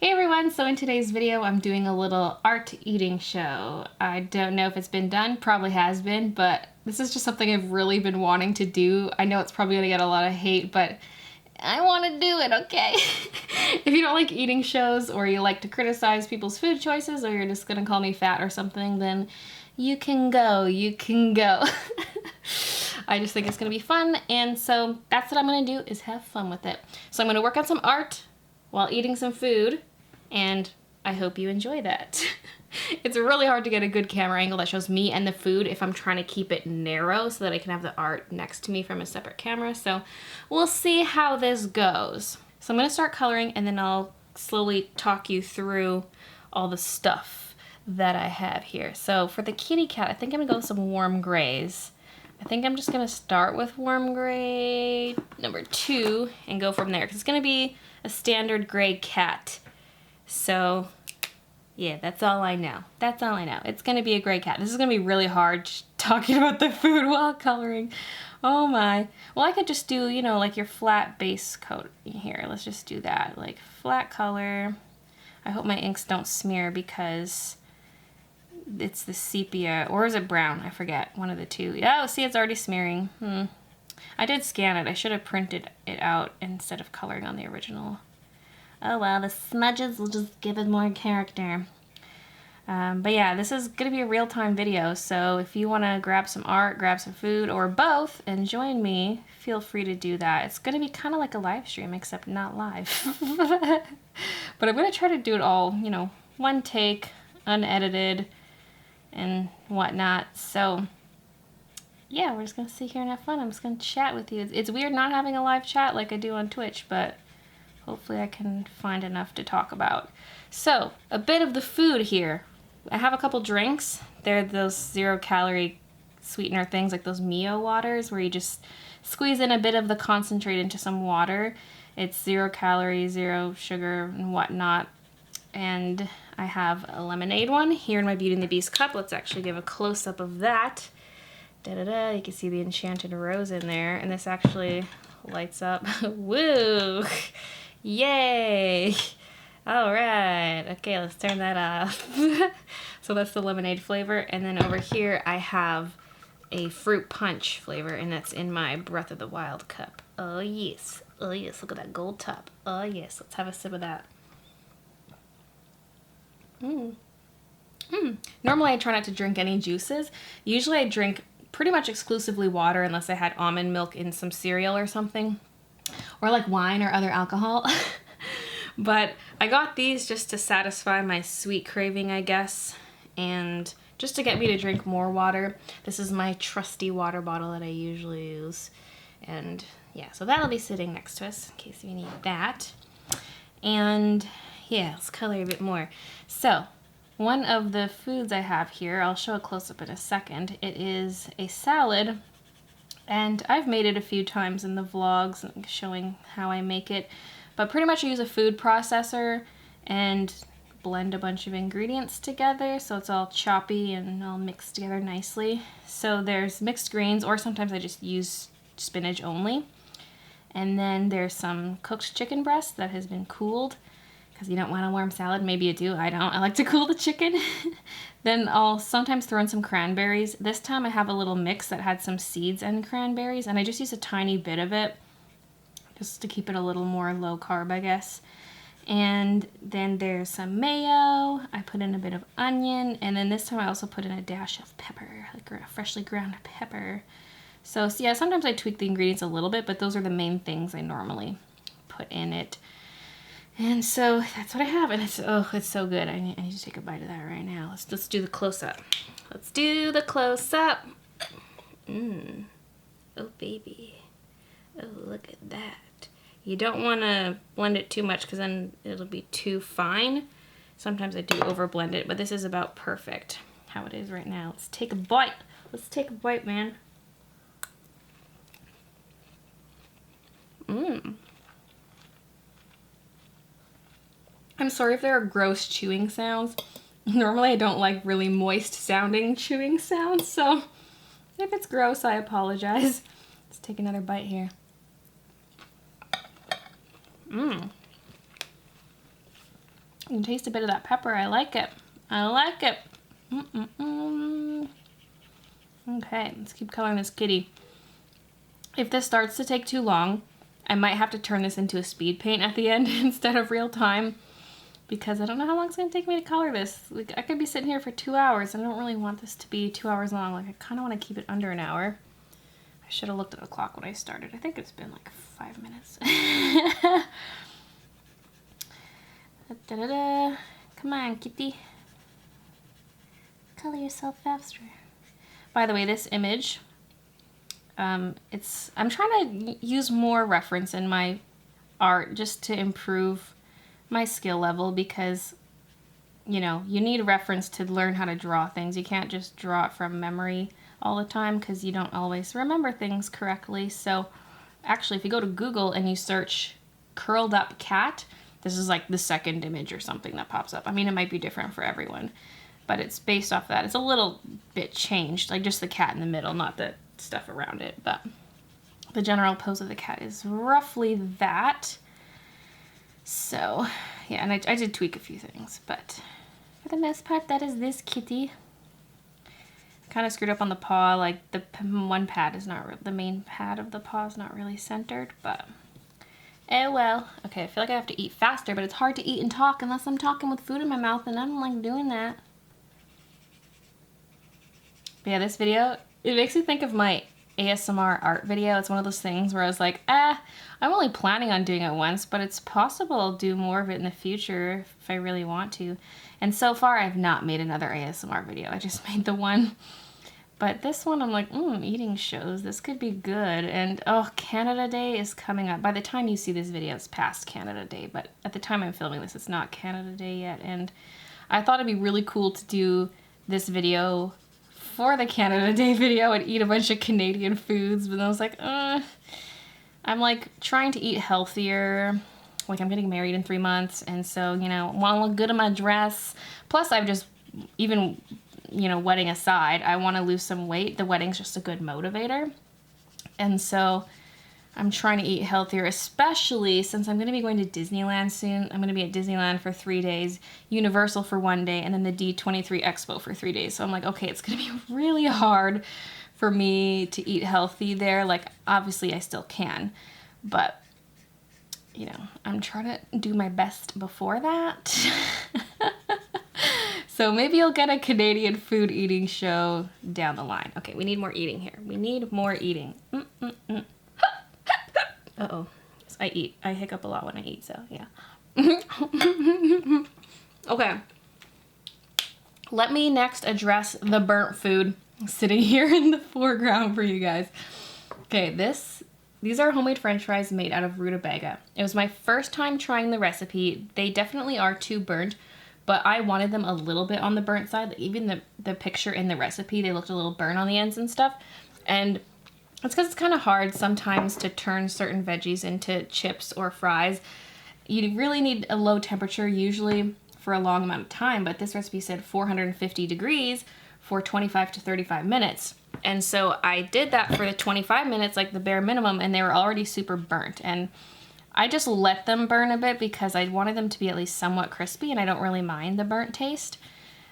Hey everyone, so in today's video I'm doing a little art eating show. I don't know if it's been done, probably has been, but this is just something I've really been wanting to do. I know it's probably gonna get a lot of hate, but I want to do it, okay? If you don't like eating shows or you like to criticize people's food choices or you're just gonna call me fat or something, then you can go. I just think it's gonna be fun, and so that's what I'm gonna do, is have fun with it. So I'm gonna work on some art while eating some food, and I hope you enjoy that. It's really hard to get a good camera angle that shows me and the food if I'm trying to keep it narrow so that I can have the art next to me from a separate camera. So we'll see how this goes. So I'm gonna start coloring and then I'll slowly talk you through all the stuff that I have here. So for the kitty cat, I think I'm gonna go with some warm grays. I think I'm just gonna start with warm gray number 2 and go from there, because it's gonna be a standard gray cat. So yeah, that's all I know. That's all I know. It's gonna be a gray cat. This is gonna be really hard talking about the food while coloring. Oh my. Well, I could just do, you know, like your flat base coat here. Let's just do that, like flat color. I hope my inks don't smear because it's the sepia, or is it brown? I forget, one of the two. Oh, see, it's already smearing. I did scan it. I should have printed it out instead of coloring on the original. Oh well, the smudges will just give it more character. But yeah, this is gonna be a real-time video, so if you wanna grab some art, grab some food, or both, and join me, feel free to do that. It's gonna be kind of like a live stream, except not live. But I'm gonna try to do it all, you know, one take, unedited, and whatnot. So yeah, we're just gonna sit here and have fun. I'm just gonna chat with you. It's weird not having a live chat like I do on Twitch, but hopefully I can find enough to talk about. So, a bit of the food here. I have a couple drinks. They're those 0-calorie sweetener things, like those Mio waters, where you just squeeze in a bit of the concentrate into some water. It's 0 calories, 0 sugar, and whatnot. And I have a lemonade one here in my Beauty and the Beast cup. Let's actually give a close-up of that. Da-da-da, you can see the enchanted rose in there, and this actually lights up. Woo! Yay! All right, okay, let's turn that off. So that's the lemonade flavor, and then over here I have a fruit punch flavor, and that's in my Breath of the Wild cup. Oh yes, look at that gold top. Oh yes, let's have a sip of that. Normally I try not to drink any juices. Usually I drink pretty much exclusively water unless I had almond milk in some cereal or something, or like wine or other alcohol. But I got these just to satisfy my sweet craving, I guess, and just to get me to drink more water. This is my trusty water bottle that I usually use. And yeah, so that'll be sitting next to us in case you need that. And yeah, let's color a bit more. So one of the foods I have here, I'll show a close-up in a second. It is a salad, and I've made it a few times in the vlogs showing how I make it. But pretty much I use a food processor and blend a bunch of ingredients together so it's all choppy and all mixed together nicely. So there's mixed greens, or sometimes I just use spinach only. And then there's some cooked chicken breast that has been cooled, because you don't want a warm salad. Maybe you do, I don't. I like to cool the chicken. Then I'll sometimes throw in some cranberries. This time I have a little mix that had some seeds and cranberries, and I just use a tiny bit of it just to keep it a little more low carb, I guess. And then there's some mayo. I put in a bit of onion, and then this time I also put in a dash of pepper, like a freshly ground pepper. So yeah, sometimes I tweak the ingredients a little bit, but those are the main things I normally put in it. And so that's what I have, and it's so good. I need to take a bite of that right now. Let's do the close-up. Let's do the close-up. Oh baby. Oh, look at that. You don't want to blend it too much because then it'll be too fine. Sometimes I do over blend it, but this is about perfect how it is right now. Let's take a bite. Let's take a bite, man. I'm sorry if there are gross chewing sounds. Normally I don't like really moist sounding chewing sounds, so if it's gross, I apologize. Let's take another bite here. You can taste a bit of that pepper. I like it. I like it. Okay, let's keep coloring this kitty. If this starts to take too long, I might have to turn this into a speed paint at the end instead of real time, because I don't know how long it's going to take me to color this. Like, I could be sitting here for 2 hours. I don't really want this to be 2 hours long. Like, I kind of want to keep it under an hour. I should have looked at the clock when I started. I think it's been like 5 minutes. Da-da-da. Come on, kitty. Color yourself faster. By the way, this image, I'm trying to use more reference in my art just to improve my skill level, because, you know, you need reference to learn how to draw things. You can't just draw it from memory all the time because you don't always remember things correctly. So actually, if you go to Google and you search curled up cat, this is like the second image or something that pops up. I mean, it might be different for everyone, but it's based off that. It's a little bit changed, like just the cat in the middle, not the stuff around it, but the general pose of the cat is roughly that. So yeah, and I did tweak a few things, but for the most part, that is this kitty. Kind of screwed up on the paw, like the one pad is not, the main pad of the paw is not really centered, but oh well. Okay, I feel like I have to eat faster, but it's hard to eat and talk unless I'm talking with food in my mouth, and I don't like doing that. But yeah, this video, it makes me think of my ASMR art video. It's one of those things where I was like, I'm only planning on doing it once, but it's possible I'll do more of it in the future if I really want to. And so far, I've not made another ASMR video. I just made the one. But this one, I'm like, eating shows. This could be good. And, oh, Canada Day is coming up. By the time you see this video, it's past Canada Day. But at the time I'm filming this, it's not Canada Day yet. And I thought it'd be really cool to do this video for the Canada Day video and eat a bunch of Canadian foods, but I was like, I'm like trying to eat healthier. Like, I'm getting married in 3 months, and so, you know, want to look good in my dress. Plus, I've just, even, you know, wedding aside, I want to lose some weight. The wedding's just a good motivator. And so I'm trying to eat healthier, especially since I'm going to be going to Disneyland soon. I'm going to be at Disneyland for 3 days, Universal for 1 day, and then the D23 Expo for 3 days. So I'm like, okay, it's going to be really hard for me to eat healthy there. Like, obviously I still can, but, you know, I'm trying to do my best before that. So maybe you'll get a Canadian food eating show down the line. Okay, we need more eating here. We need more eating. Uh-oh. I eat. I hiccup a lot when I eat, so yeah. Okay. Let me next address the burnt food sitting here in the foreground for you guys. Okay, these are homemade french fries made out of rutabaga. It was my first time trying the recipe. They definitely are too burnt, but I wanted them a little bit on the burnt side. Like, even the picture in the recipe, they looked a little burnt on the ends and stuff. And it's because it's kind of hard sometimes to turn certain veggies into chips or fries. You really need a low temperature usually for a long amount of time, but this recipe said 450 degrees for 25 to 35 minutes. And so I did that for the 25 minutes, like the bare minimum, and they were already super burnt. And I just let them burn a bit because I wanted them to be at least somewhat crispy, and I don't really mind the burnt taste.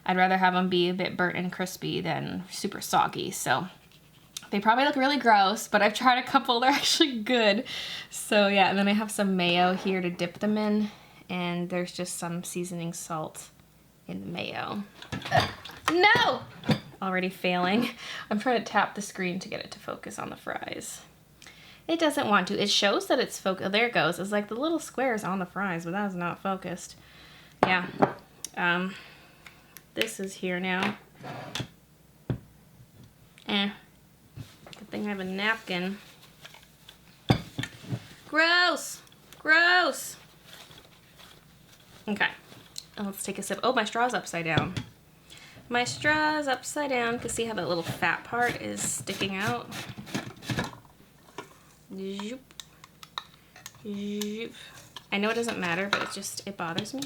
I'd rather have them be a bit burnt and crispy than super soggy. So they probably look really gross, but I've tried a couple. They're actually good. So yeah, and then I have some mayo here to dip them in, and there's just some seasoning salt in the mayo. No! Already failing. I'm trying to tap the screen to get it to focus on the fries. It doesn't want to. It shows that it's focused. Oh, there it goes. It's like the little squares on the fries, but that is not focused. Yeah. This is here now. Good thing I have a napkin. Gross! Gross! Okay. Let's take a sip. Oh, my straw's upside down. My straw's upside down. You can see how that little fat part is sticking out. Zoop. Zoop. I know it doesn't matter, but it bothers me.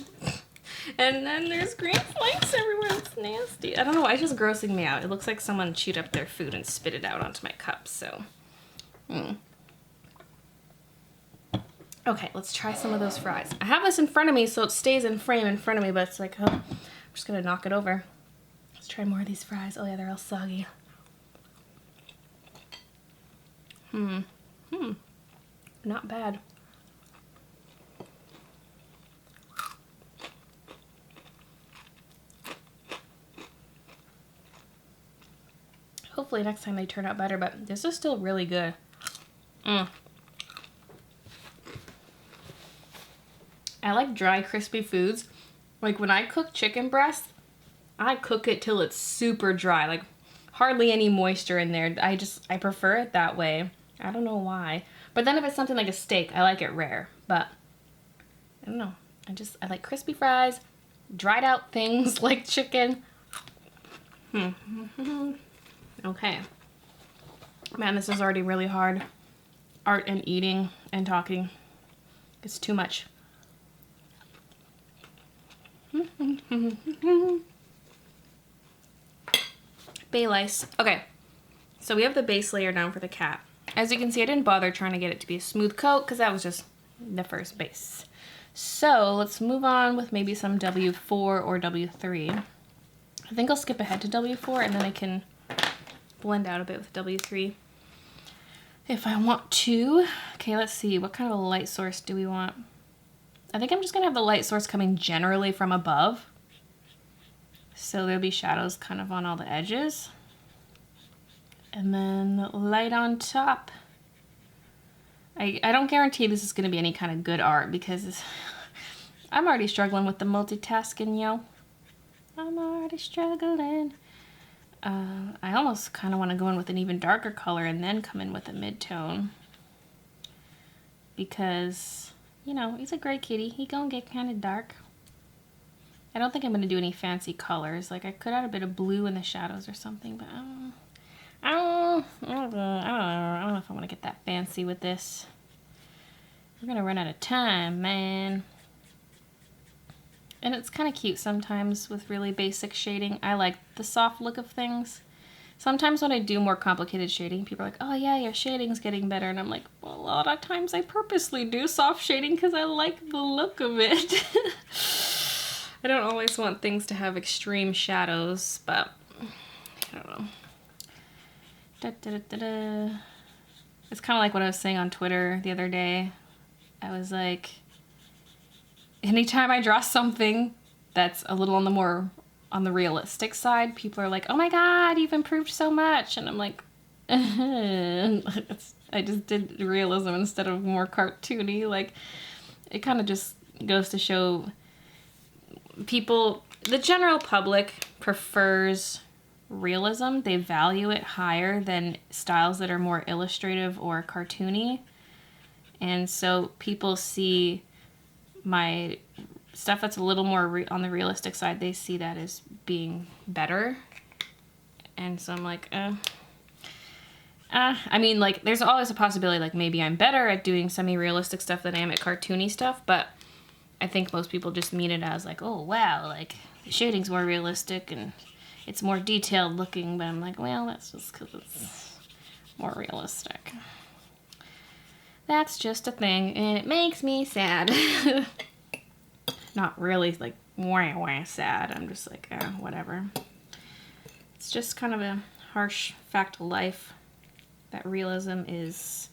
And then there's green flakes everywhere. It's nasty. I don't know why. It's just grossing me out. It looks like someone chewed up their food and spit it out onto my cup, so. Okay, let's try some of those fries. I have this in front of me so it stays in frame in front of me, but it's like, oh, I'm just gonna knock it over. Let's try more of these fries. Oh yeah, they're all soggy. Not bad. Hopefully next time they turn out better, but this is still really good. I like dry, crispy foods. Like when I cook chicken breast, I cook it till it's super dry, like hardly any moisture in there. I prefer it that way. I don't know why. But then if it's something like a steak, I like it rare. But I don't know. I like crispy fries, dried out things like chicken. Okay. Man, this is already really hard. Art and eating and talking. It's too much. Bay lice. Okay, so we have the base layer down for the cat. As you can see, I didn't bother trying to get it to be a smooth coat because that was just the first base. So let's move on with maybe some W4 or W3. I think I'll skip ahead to W4 and then I can blend out a bit with W3 if I want to. Okay, let's see. What kind of a light source do we want? I think I'm just gonna have the light source coming generally from above. So there'll be shadows kind of on all the edges. And then light on top. I don't guarantee this is gonna be any kind of good art because I'm already struggling with the multitasking, yo. I'm already struggling. I almost kind of want to go in with an even darker color and then come in with a mid-tone. Because, you know, he's a gray kitty. He gonna get kind of dark. I don't think I'm gonna do any fancy colors. Like I could add a bit of blue in the shadows or something, but I don't know if I want to get that fancy with this. We're gonna run out of time, man. And it's kind of cute sometimes with really basic shading. I like the soft look of things. Sometimes when I do more complicated shading, people are like, oh yeah, your shading's getting better. And I'm like, well, a lot of times I purposely do soft shading because I like the look of it. I don't always want things to have extreme shadows, but I don't know. It's kind of like what I was saying on Twitter the other day. I was like, anytime I draw something that's a little on the realistic side, people are like, oh my god, you've improved so much. And I'm like, I just did realism instead of more cartoony. Like, it kind of just goes to show people, the general public prefers realism. They value it higher than styles that are more illustrative or cartoony. And so people see my stuff that's a little more on the realistic side, they see that as being better. And so I'm like, I mean, like, there's always a possibility, like, maybe I'm better at doing semi-realistic stuff than I am at cartoony stuff, but I think most people just mean it as, like, oh, wow, like, the shading's more realistic and it's more detailed looking, but I'm like, well, that's just because it's more realistic. That's just a thing, and it makes me sad. Not really, like, wah sad. I'm just like, whatever. It's just kind of a harsh fact of life that realism is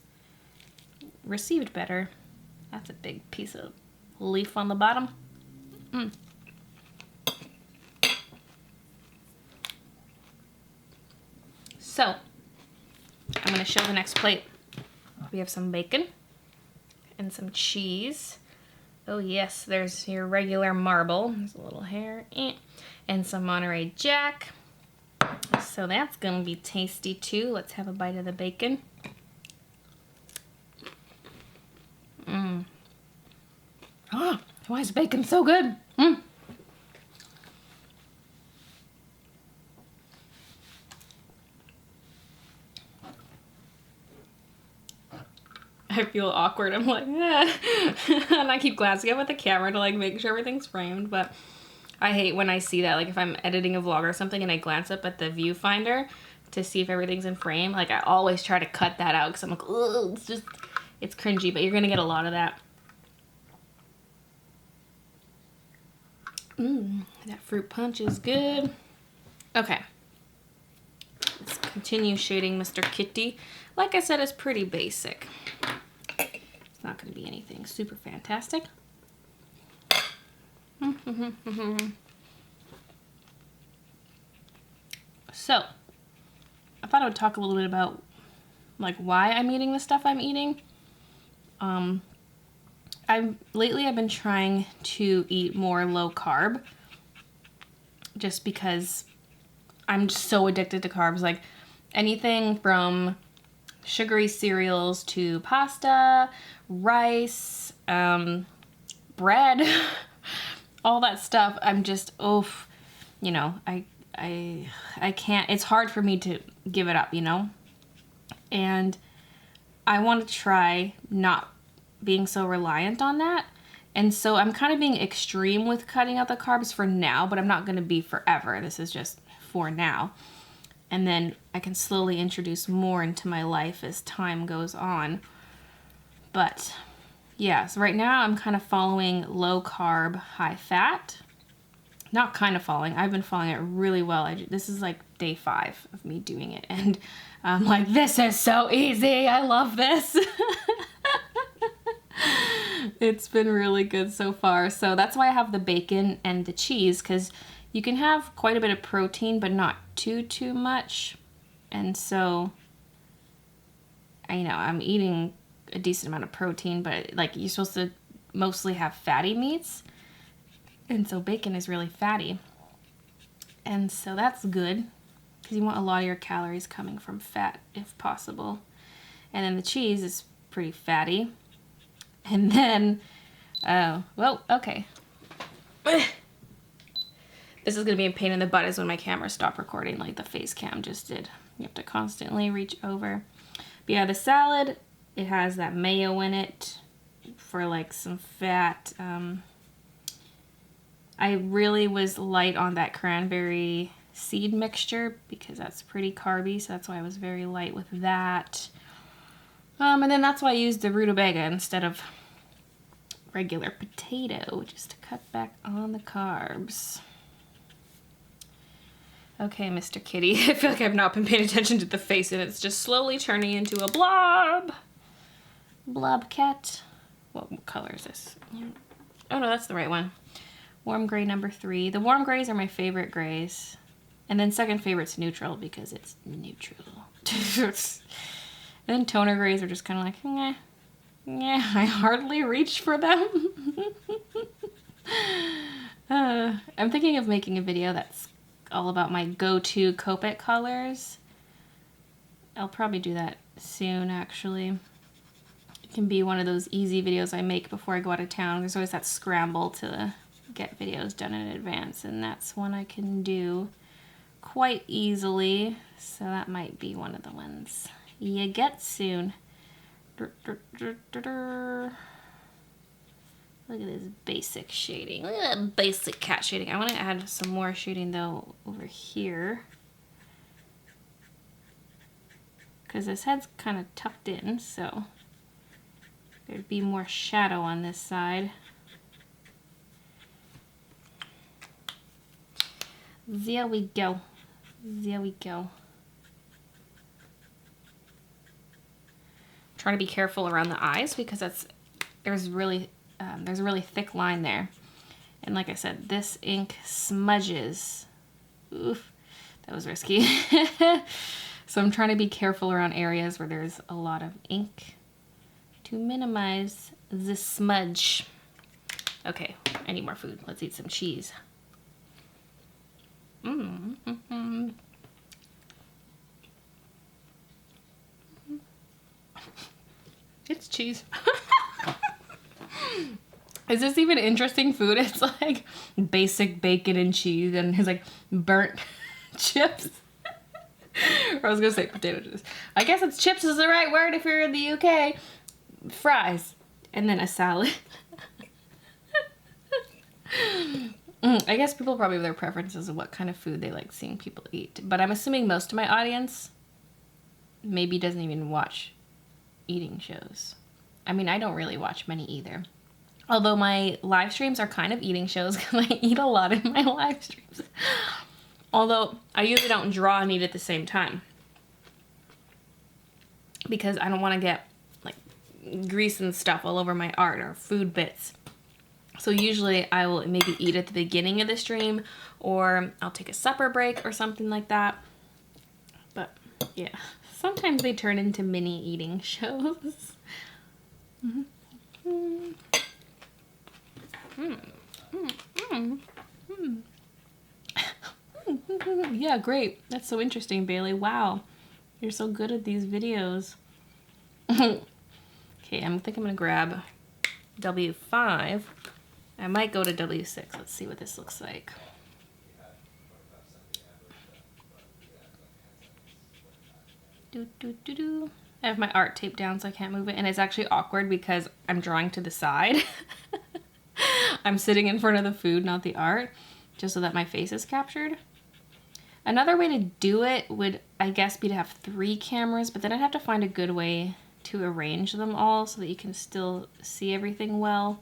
received better. That's a big piece of leaf on the bottom. So, I'm going to show the next plate. We have some bacon and some cheese. Oh yes, there's your regular marble. There's a little hair. And some Monterey Jack. So that's going to be tasty too. Let's have a bite of the bacon. Oh, why is bacon so good? I feel awkward. I'm like, and I keep glancing up at the camera to like make sure everything's framed, but I hate when I see that. Like if I'm editing a vlog or something and I glance up at the viewfinder to see if everything's in frame, like I always try to cut that out because I'm like, ugh, it's cringy, but you're gonna get a lot of that That fruit punch is good. Okay. Let's continue shading Mr. Kitty. Like I said, it's pretty basic. It's not going to be anything super fantastic. So, I thought I would talk a little bit about like why I'm eating the stuff I'm eating. Lately I've been trying to eat more low carb just because I'm just so addicted to carbs. Like anything from sugary cereals to pasta, rice, bread, all that stuff. I'm just, you know, I can't, it's hard for me to give it up, you know? And I want to try not being so reliant on that. And so I'm kind of being extreme with cutting out the carbs for now, but I'm not going to be forever. This is just for now. And then I can slowly introduce more into my life as time goes on. But yeah, so right now I'm kind of following low carb, high fat. Not kind of following, I've been following it really well. This is like day 5 of me doing it. And I'm like, this is so easy. I love this. It's been really good so far. So that's why I have the bacon and the cheese, because you can have quite a bit of protein, but not too much. And so, I'm eating a decent amount of protein, but like you're supposed to mostly have fatty meats. And so bacon is really fatty. And so that's good, because you want a lot of your calories coming from fat if possible. And then the cheese is pretty fatty. And then, okay. This is going to be a pain in the butt is when my camera stopped recording like the face cam just did. You have to constantly reach over. But yeah, the salad, it has that mayo in it for like some fat. I really was light on that cranberry seed mixture because that's pretty carby, so that's why I was very light with that. And then that's why I used the rutabaga instead of regular potato, just to cut back on the carbs. Okay, Mr. Kitty. I feel like I've not been paying attention to the face, and it's just slowly turning into a blob. Blob cat. What color is this? Oh no, that's the right one. Warm gray number 3. The warm grays are my favorite grays. And then second favorite's neutral because it's neutral. And then toner grays are just kind of like, meh. Yeah, I hardly reach for them. I'm thinking of making a video that's all about my go-to Copic colors. I'll probably do that soon, actually. It can be one of those easy videos I make before I go out of town. There's always that scramble to get videos done in advance, and that's one I can do quite easily. So that might be one of the ones you get soon. Look at this basic shading. Look at that basic cat shading. I want to add some more shading though over here, because this head's kind of tucked in, so there'd be more shadow on this side. There we go. There we go. Trying to be careful around the eyes because there's a really thick line there, and like I said, this ink smudges. Oof, that was risky. So I'm trying to be careful around areas where there's a lot of ink to minimize the smudge. Okay, I need more food. Let's eat some cheese. It's cheese. Is this even interesting food? It's like basic bacon and cheese, and it's like burnt chips. Or I was gonna say potato chips. I guess it's chips is the right word if you're in the UK. Fries. And then a salad. I guess people probably have their preferences of what kind of food they like seeing people eat. But I'm assuming most of my audience maybe doesn't even watch eating shows. I mean, I don't really watch many either. Although my live streams are kind of eating shows because I eat a lot in my live streams. Although I usually don't draw and eat at the same time, because I don't want to get like grease and stuff all over my art or food bits. So usually I will maybe eat at the beginning of the stream, or I'll take a supper break or something like that. But yeah, sometimes they turn into mini eating shows. Yeah, great. That's so interesting, Bailey. Wow, you're so good at these videos. Okay, I think I'm gonna grab W5. I might go to W6. Let's see what this looks like. I have my art taped down so I can't move it, and it's actually awkward because I'm drawing to the side. I'm sitting in front of the food, not the art, just so that my face is captured. Another way to do it would, I guess, be to have 3 cameras, but then I'd have to find a good way to arrange them all so that you can still see everything well.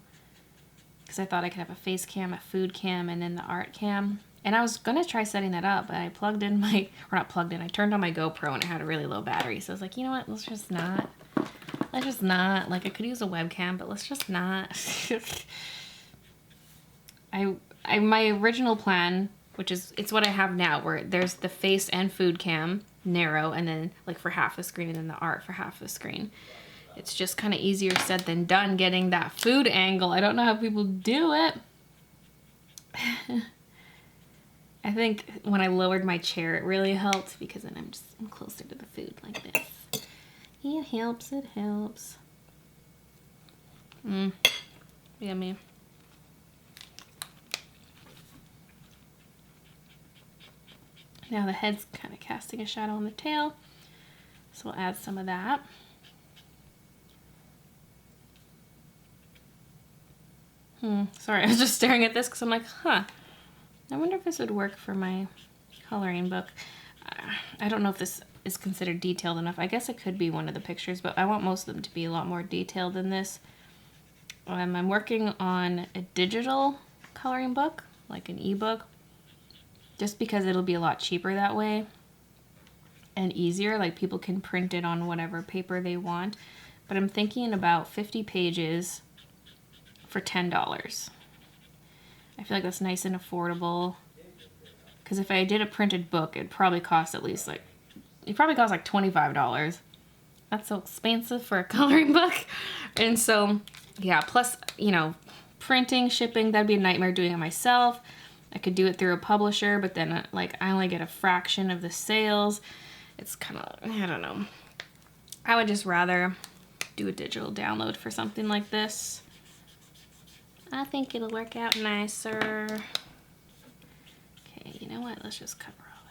Because I thought I could have a face cam, a food cam, and then the art cam. And I was gonna try setting that up, but I plugged in my, or not plugged in, I turned on my GoPro and it had a really low battery. So I was like, you know what, let's just not. Like, I could use a webcam, but let's just not. My original plan, which is, it's what I have now, where there's the face and food cam, narrow, and then like for half the screen, and then the art for half the screen. It's just kind of easier said than done getting that food angle. I don't know how people do it. I think when I lowered my chair, it really helped, because then I'm closer to the food like this. It helps, it helps. Yummy. Now the head's kind of casting a shadow on the tail, so we'll add some of that. Sorry, I was just staring at this because I'm like, I wonder if this would work for my coloring book. I don't know if this is considered detailed enough. I guess it could be one of the pictures, but I want most of them to be a lot more detailed than this. I'm working on a digital coloring book, like an ebook, just because it'll be a lot cheaper that way and easier. Like, people can print it on whatever paper they want. But I'm thinking about 50 pages for $10. I feel like that's nice and affordable. Because if I did a printed book, it'd probably cost at least like, $25. That's so expensive for a coloring book. And so, yeah, plus, you know, printing, shipping, that'd be a nightmare doing it myself. I could do it through a publisher, but then like I only get a fraction of the sales. It's kind of, I don't know. I would just rather do a digital download for something like this. I think it'll work out nicer. Okay, you know what? Let's just cover all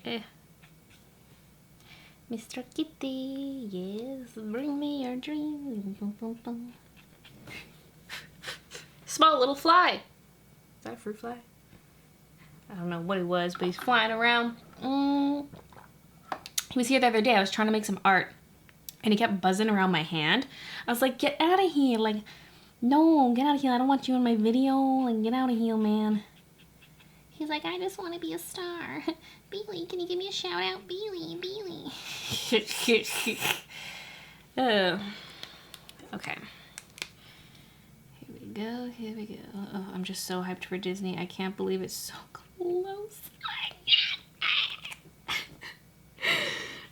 that up. Mr. Kitty, yes, bring me your dreams. Small little fly. Is that a fruit fly? I don't know what he was, but he's flying around. He was here the other day. I was trying to make some art, and he kept buzzing around my hand. I was like, get out of here. Like, no, get out of here. I don't want you in my video. Like, get out of here, man. He's like, I just want to be a star. Bailey, can you give me a shout out? Bailey, Bailey. Okay. Here we go. Oh, I'm just so hyped for Disney. I can't believe it's so close.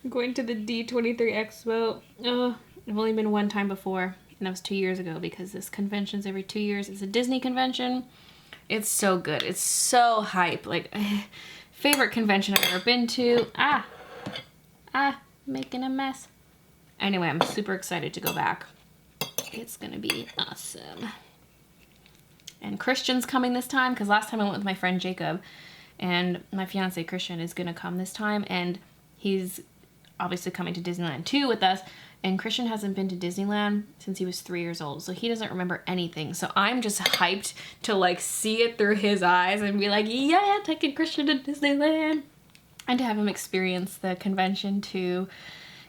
I'm going to the D23 Expo. Oh, I've only been one time before, and that was 2 years ago, because this convention's every 2 years. It's a Disney convention. It's so good. It's so hype. Like, favorite convention I've ever been to. Making a mess. Anyway, I'm super excited to go back. It's gonna be awesome. And Christian's coming this time, because last time I went with my friend Jacob, and my fiance Christian is gonna come this time, and he's obviously coming to Disneyland too with us. And Christian hasn't been to Disneyland since he was 3 years old, so he doesn't remember anything. So I'm just hyped to like see it through his eyes and be like, yeah, taking Christian to Disneyland, and to have him experience the convention too.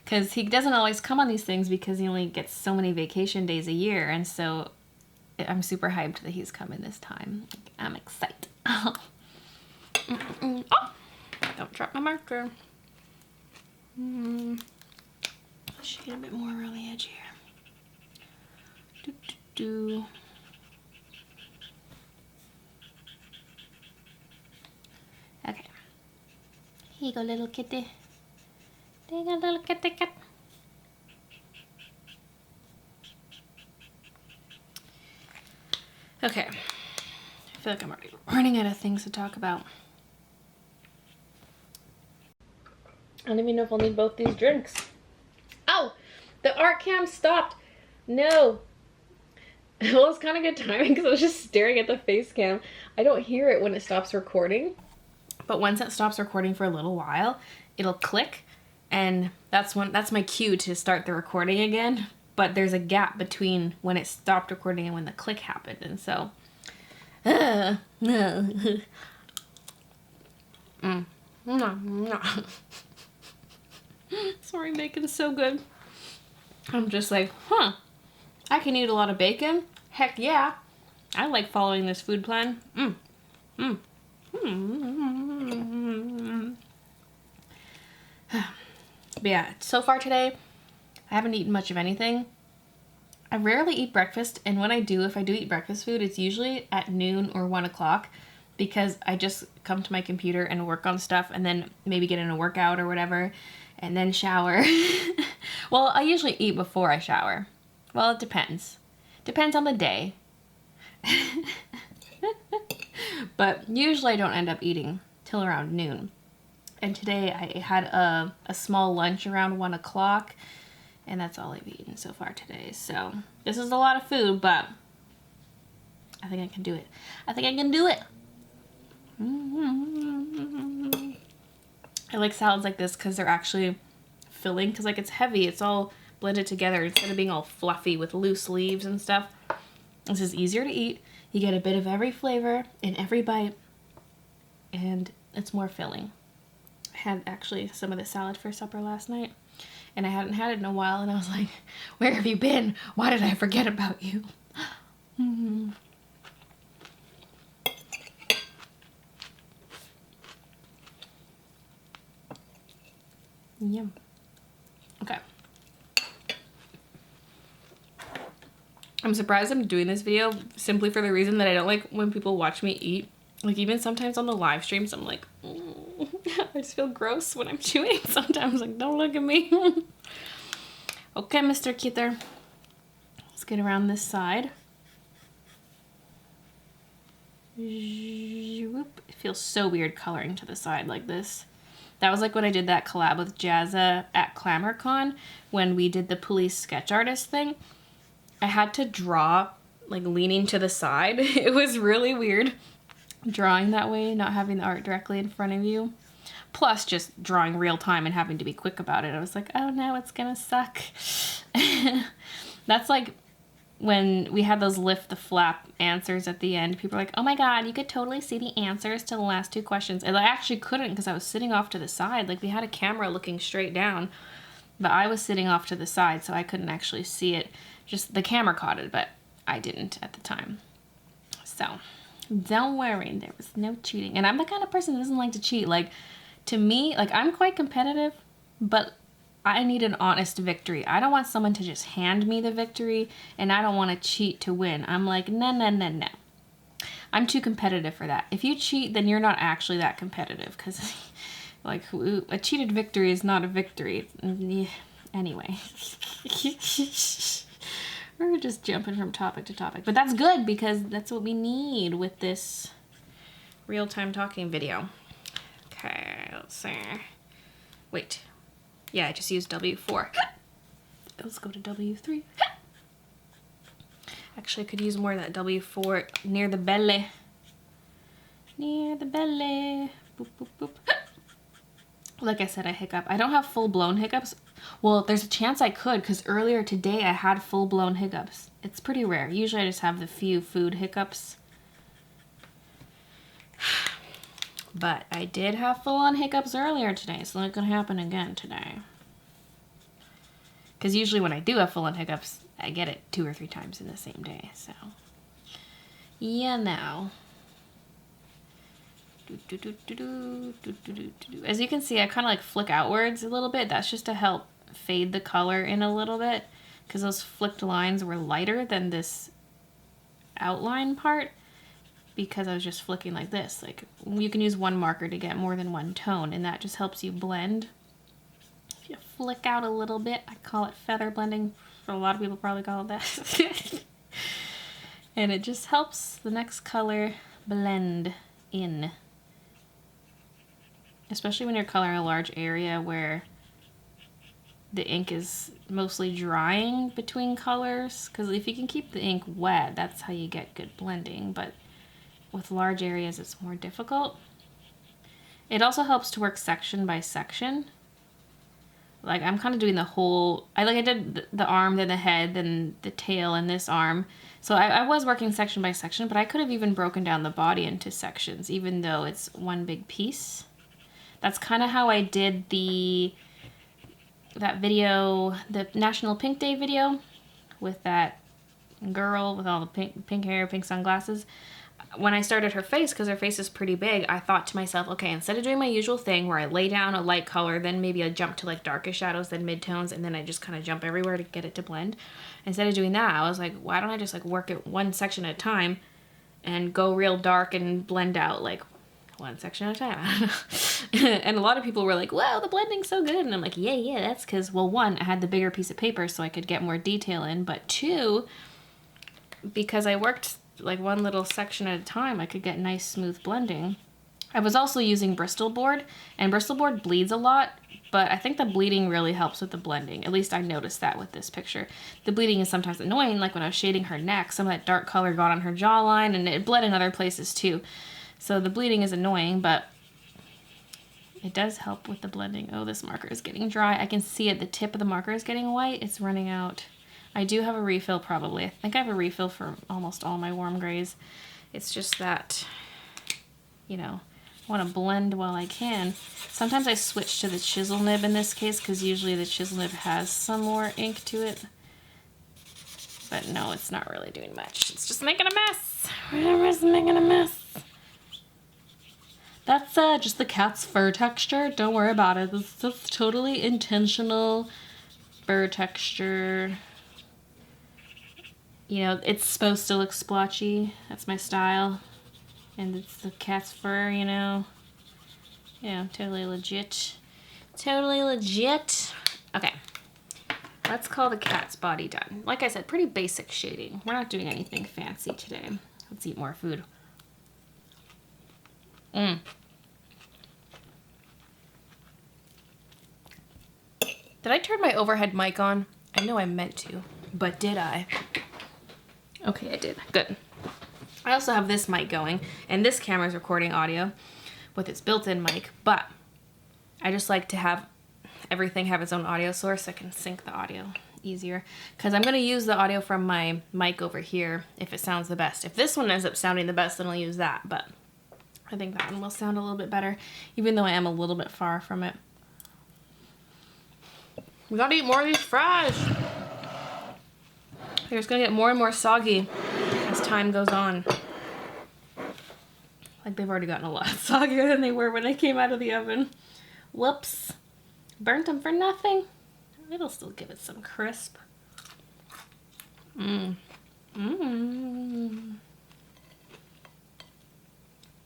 because he doesn't always come on these things because he only gets so many vacation days a year, and so I'm super hyped that he's coming this time. I'm excited. Oh, don't drop my marker. Shade a bit more around the edge here. Okay. Here you go, little kitty. There you go, little kitty cat. Okay. I feel like I'm already running out of things to talk about. I don't even know if I'll need both these drinks. Oh! The art cam stopped! No! Well, it's kind of good timing because I was just staring at the face cam. I don't hear it when it stops recording. But once it stops recording for a little while, it'll click. And that's my cue to start the recording again. But there's a gap between when it stopped recording and when the click happened. And so... Sorry, bacon's so good. I'm just like, I can eat a lot of bacon. Heck yeah. I like following this food plan. But yeah, so far today, I haven't eaten much of anything. I rarely eat breakfast, and when I do, if I do eat breakfast food, it's usually at noon or 1 o'clock because I just come to my computer and work on stuff and then maybe get in a workout or whatever and then shower. Well, I usually eat before I shower. Well, it depends. Depends on the day. But usually I don't end up eating till around noon. And today I had a small lunch around 1 o'clock. And that's all I've eaten so far today. So this is a lot of food, but I think I can do it. I think I can do it. I like salads like this because they're actually filling. Because like it's heavy. It's all blended together instead of being all fluffy with loose leaves and stuff. This is easier to eat. You get a bit of every flavor in every bite. And it's more filling. I had actually some of the salad for supper last night. And I hadn't had it in a while, and I was like, where have you been? Why did I forget about you? Yum. Okay. I'm surprised I'm doing this video simply for the reason that I don't like when people watch me eat. Like, even sometimes on the live streams, I'm like, I just feel gross when I'm chewing sometimes. Like, don't look at me. Okay, Mr. Cuter. Let's get around this side. It feels so weird coloring to the side like this. That was like when I did that collab with Jazza at ClamorCon when we did the police sketch artist thing. I had to draw like leaning to the side. It was really weird drawing that way, not having the art directly in front of you. Plus just drawing real time and having to be quick about it. I was like, oh no, it's gonna suck. That's like when we had those lift the flap answers at the end. People were like, oh my god, you could totally see the answers to the last 2 questions. And I actually couldn't because I was sitting off to the side. Like we had a camera looking straight down, but I was sitting off to the side, so I couldn't actually see it. Just the camera caught it, but I didn't at the time. So don't worry, there was no cheating. And I'm the kind of person that doesn't like to cheat. Like, to me, like, I'm quite competitive, but I need an honest victory. I don't want someone to just hand me the victory, and I don't want to cheat to win. I'm like, no, no, no, no. I'm too competitive for that. If you cheat, then you're not actually that competitive, because, like, a cheated victory is not a victory. Anyway. We're just jumping from topic to topic. But that's good, because that's what we need with this real-time talking video. Okay, let's see. Wait. Yeah, I just used W4. Let's go to W3. Actually, I could use more of that W4 near the belly. Near the belly. Boop, boop, boop. Like I said, I hiccup. I don't have full-blown hiccups. Well, there's a chance I could, because earlier today I had full-blown hiccups. It's pretty rare. Usually I just have the few food hiccups. But I did have full-on hiccups earlier today, so it's gonna happen again today. Because usually when I do have full-on hiccups, I get it 2 or 3 times in the same day, so. Yeah, now. As you can see, I kind of like flick outwards a little bit. That's just to help fade the color in a little bit, because those flicked lines were lighter than this outline part, because I was just flicking like this. Like, you can use one marker to get more than one tone, and that just helps you blend. If you flick out a little bit, I call it feather blending. For a lot of people probably call it that. And it just helps the next color blend in. Especially when you're coloring a large area where the ink is mostly drying between colors. Because if you can keep the ink wet, that's how you get good blending. But with large areas, it's more difficult. It also helps to work section by section. Like, I'm kind of doing the whole, I did the arm, then the head, then the tail, and this arm. So I was working section by section, but I could have even broken down the body into sections, even though it's one big piece. That's kind of how I did that video, the National Pink Day video, with that girl with all the pink hair, pink sunglasses. When I started her face, because her face is pretty big, I thought to myself, okay, instead of doing my usual thing where I lay down a light color, then maybe I jump to like darker shadows, then midtones, and then I just kind of jump everywhere to get it to blend. Instead of doing that, I was like, why don't I just like work it one section at a time and go real dark and blend out like one section at a time. And a lot of people were like, wow, the blending's so good. And I'm like, yeah, that's because, well, 1, I had the bigger piece of paper so I could get more detail in, but 2, because I worked like one little section at a time, I could get nice smooth blending. I was also using Bristol board, and Bristol board bleeds a lot, but I think the bleeding really helps with the blending. At least I noticed that with this picture. The bleeding is sometimes annoying, like when I was shading her neck, some of that dark color got on her jawline, and it bled in other places too. So the bleeding is annoying, but it does help with the blending. Oh, this marker is getting dry. I can see it, the tip of the marker is getting white. It's running out. I do have a refill probably. I think I have a refill for almost all my warm grays. It's just that, you know, I want to blend while I can. Sometimes I switch to the chisel nib in this case because usually the chisel nib has some more ink to it. But no, it's not really doing much. It's just making a mess. It's making a mess. That's just the cat's fur texture. Don't worry about it. This is just totally intentional fur texture. You know, it's supposed to look splotchy. That's my style. And it's the cat's fur, you know. Yeah, totally legit. Totally legit. Okay. Let's call the cat's body done. Like I said, pretty basic shading. We're not doing anything fancy today. Let's eat more food. Did I turn my overhead mic on? I know I meant to, but did I? Okay, I did. Good. I also have this mic going, and this camera is recording audio with its built-in mic, but I just like to have everything have its own audio source so I can sync the audio easier, because I'm going to use the audio from my mic over here if it sounds the best. If this one ends up sounding the best, then I'll use that, but I think that one will sound a little bit better, even though I am a little bit far from it. We gotta eat more of these fries. They're just gonna get more and more soggy as time goes on. Like they've already gotten a lot soggier than they were when they came out of the oven. Whoops. Burnt them for nothing. It'll still give it some crisp.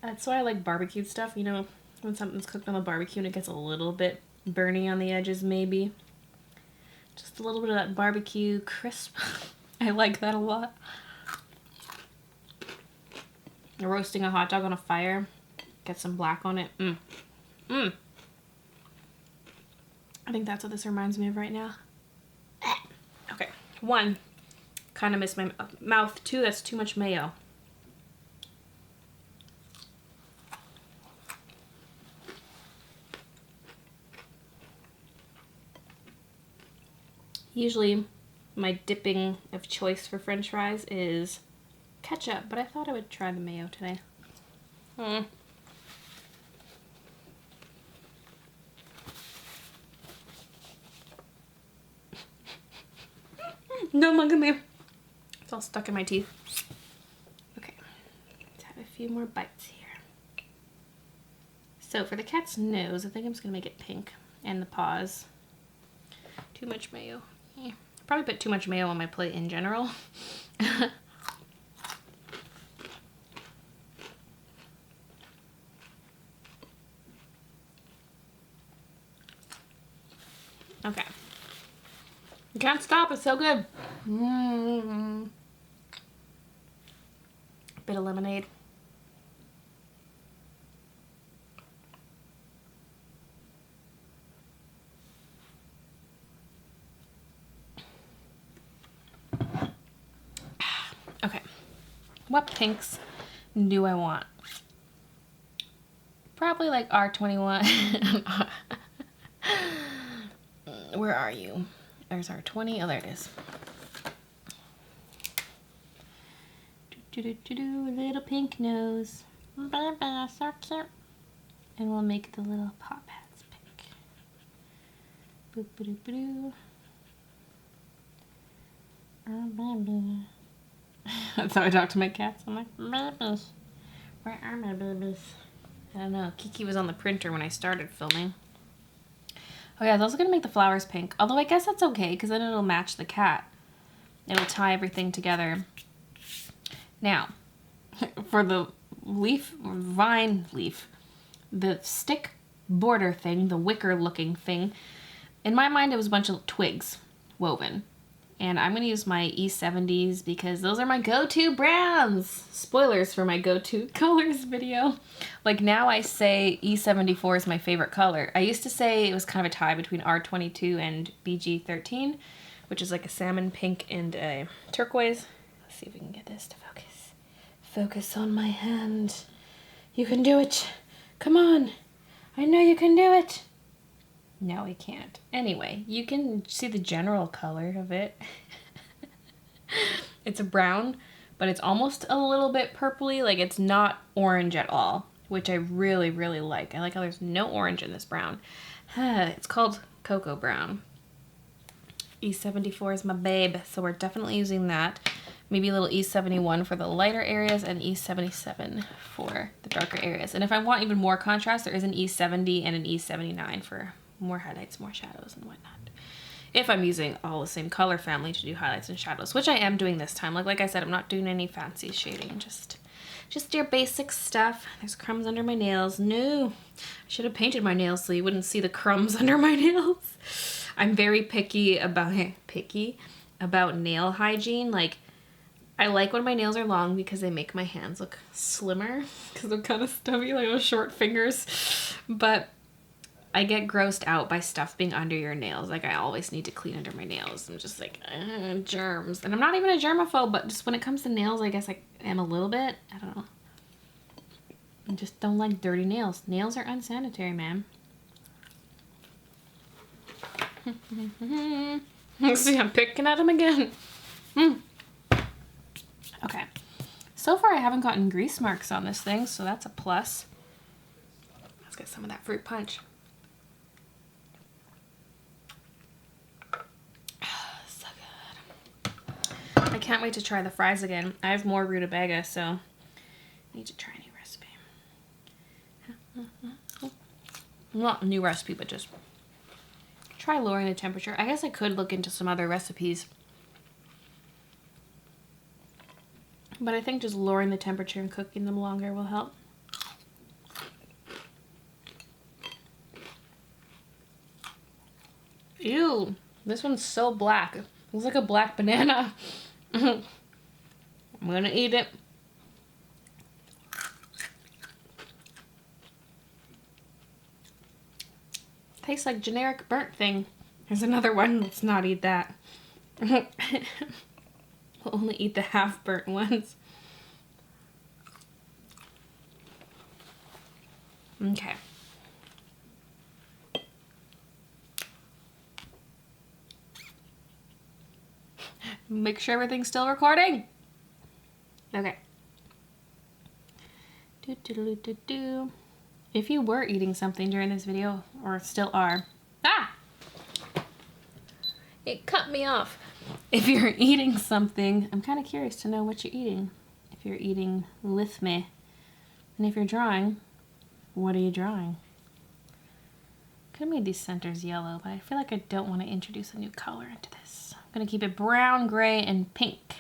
That's why I like barbecued stuff. You know, when something's cooked on the barbecue and it gets a little bit burny on the edges maybe. Just a little bit of that barbecue crisp. I like that a lot. Roasting a hot dog on a fire. Get some black on it. I think that's what this reminds me of right now. Okay. 1, kind of miss my mouth. 2, that's too much mayo. Usually my dipping of choice for French fries is ketchup, but I thought I would try the mayo today. Don't look at me. It's all stuck in my teeth. Okay, let's have a few more bites here. So for the cat's nose, I think I'm just gonna make it pink, and the paws. Too much mayo. Yeah. Probably put too much mayo on my plate in general. Okay. You can't stop, it's so good. Bit of lemonade. Okay. What pinks do I want? Probably like R21. Where are you? There's R20. Oh, there it is. Little pink nose. So cute. And we'll make the little paw pads pink. Boop, boop, boop, boop. That's how I talk to my cats. I'm like, babies. Where are my babies? I don't know. Kiki was on the printer when I started filming. Oh yeah, I was also gonna make the flowers pink. Although I guess that's okay, because then it'll match the cat. It'll tie everything together. Now, for the vine leaf, the stick border thing, the wicker looking thing, in my mind it was a bunch of twigs woven. And I'm gonna use my E70s because those are my go-to browns. Spoilers for my go-to colors video. Like now I say E74 is my favorite color. I used to say it was kind of a tie between R22 and BG13, which is like a salmon pink and a turquoise. Let's see if we can get this to focus. Focus on my hand. You can do it. Come on. I know you can do it. No, we can't. Anyway, you can see the general color of it. It's a brown, but it's almost a little bit purpley. Like it's not orange at all, which I really, really like. I like how there's no orange in this brown. It's called Cocoa Brown. E74 is my babe, so we're definitely using that. Maybe a little E71 for the lighter areas and E77 for the darker areas. And if I want even more contrast, there is an E70 and an E79 for more highlights, more shadows, and whatnot. If I'm using all the same color family to do highlights and shadows, which I am doing this time. Like I said, I'm not doing any fancy shading, just your basic stuff. There's crumbs under my nails. No, I should have painted my nails so you wouldn't see the crumbs under my nails. I'm very picky about nail hygiene. Like, I like when my nails are long because they make my hands look slimmer because they're kind of stubby, like those short fingers. But I get grossed out by stuff being under your nails. Like, I always need to clean under my nails. I'm just like, germs. And I'm not even a germaphobe, but just when it comes to nails, I guess I am a little bit. I don't know. I just don't like dirty nails. Nails are unsanitary, man. See, I'm picking at them again. Okay. So far, I haven't gotten grease marks on this thing, so that's a plus. Let's get some of that fruit punch. So good. I can't wait to try the fries again. I have more rutabaga, so I need to try a new recipe. Not a new recipe, but just try lowering the temperature. I guess I could look into some other recipes. But I think just lowering the temperature and cooking them longer will help. Ew, this one's so black. It looks like a black banana. I'm gonna eat it. Tastes like generic burnt thing. There's another one. Let's not eat that. We'll only eat the half burnt ones. Okay. Make sure everything's still recording. Okay. If you were eating something during this video, or still are, it cut me off. if you're eating something, I'm kind of curious to know what you're eating. If you're eating with me. And if you're drawing, what are you drawing? Could have made these centers yellow, but I feel like I don't want to introduce a new color into this. I'm going to keep it brown, gray, and pink.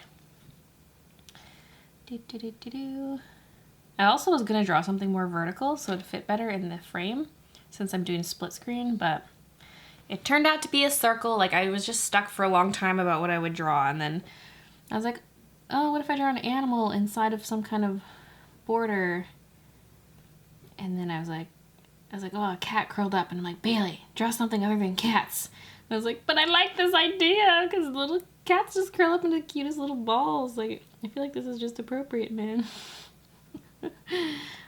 I also was going to draw something more vertical so it'd fit better in the frame since I'm doing split screen, but it turned out to be a circle. Like, I was just stuck for a long time about what I would draw, and then I was like, oh, what if I draw an animal inside of some kind of border? And then I was like, oh, a cat curled up, and I'm like, Bailey, draw something other than cats. And I was like, but I like this idea, because little cats just curl up into the cutest little balls. Like, I feel like this is just appropriate, man.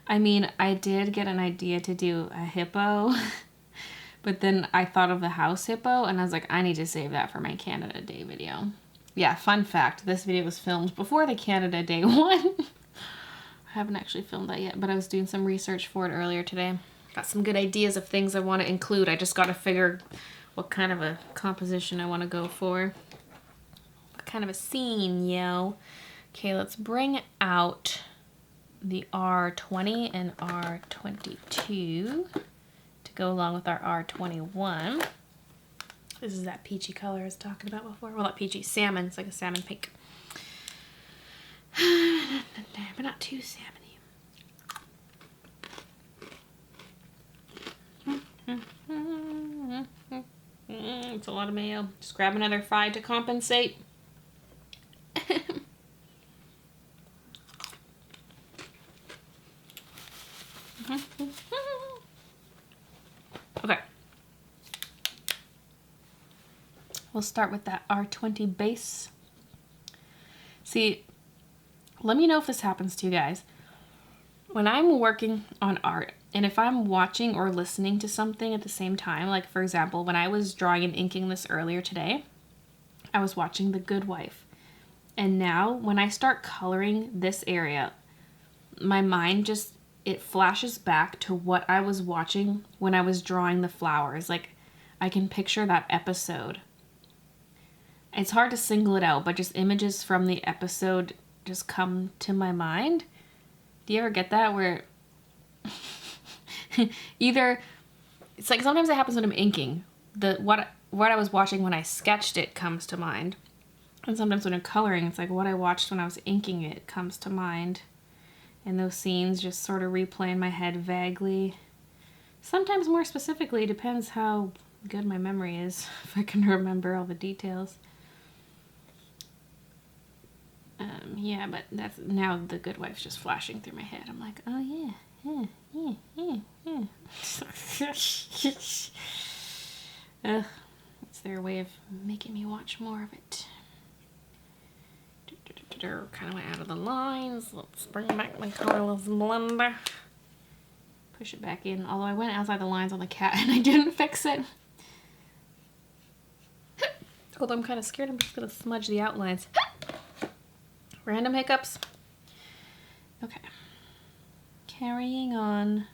I mean, I did get an idea to do a hippo, but then I thought of the house hippo, and I was like, I need to save that for my Canada Day video. Yeah, fun fact, this video was filmed before the Canada Day one. I haven't actually filmed that yet, but I was doing some research for it earlier today. Got some good ideas of things I want to include. I just got to figure what kind of a composition I want to go for. What kind of a scene, yo. Okay, let's bring out the R20 and R22 to go along with our R21. This is that peachy color I was talking about before. Well, not peachy, salmon. It's like a salmon pink. But not too salmony. It's a lot of mayo. Just grab another fry to compensate. Okay. We'll start with that R20 base. See, let me know if this happens to you guys. When I'm working on art, and if I'm watching or listening to something at the same time, like for example, when I was drawing and inking this earlier today, I was watching The Good Wife. And now when I start coloring this area, my mind just, it flashes back to what I was watching when I was drawing the flowers. Like, I can picture that episode. It's hard to single it out, but just images from the episode just come to my mind. Do you ever get that where either it's like sometimes it happens when I'm inking. What I was watching when I sketched it comes to mind. And sometimes when I'm coloring, it's like what I watched when I was inking it comes to mind. And those scenes just sort of replay in my head vaguely. Sometimes more specifically, depends how good my memory is, if I can remember all the details. Yeah, but that's now The Good Wife's just flashing through my head. I'm like, oh yeah. It's their way of making me watch more of it. Kind of went out of the lines. Let's bring back my colorless blender. Push it back in. Although I went outside the lines on the cat and I didn't fix it. Although I'm kind of scared, I'm just going to smudge the outlines. Random hiccups. Okay. Carrying on.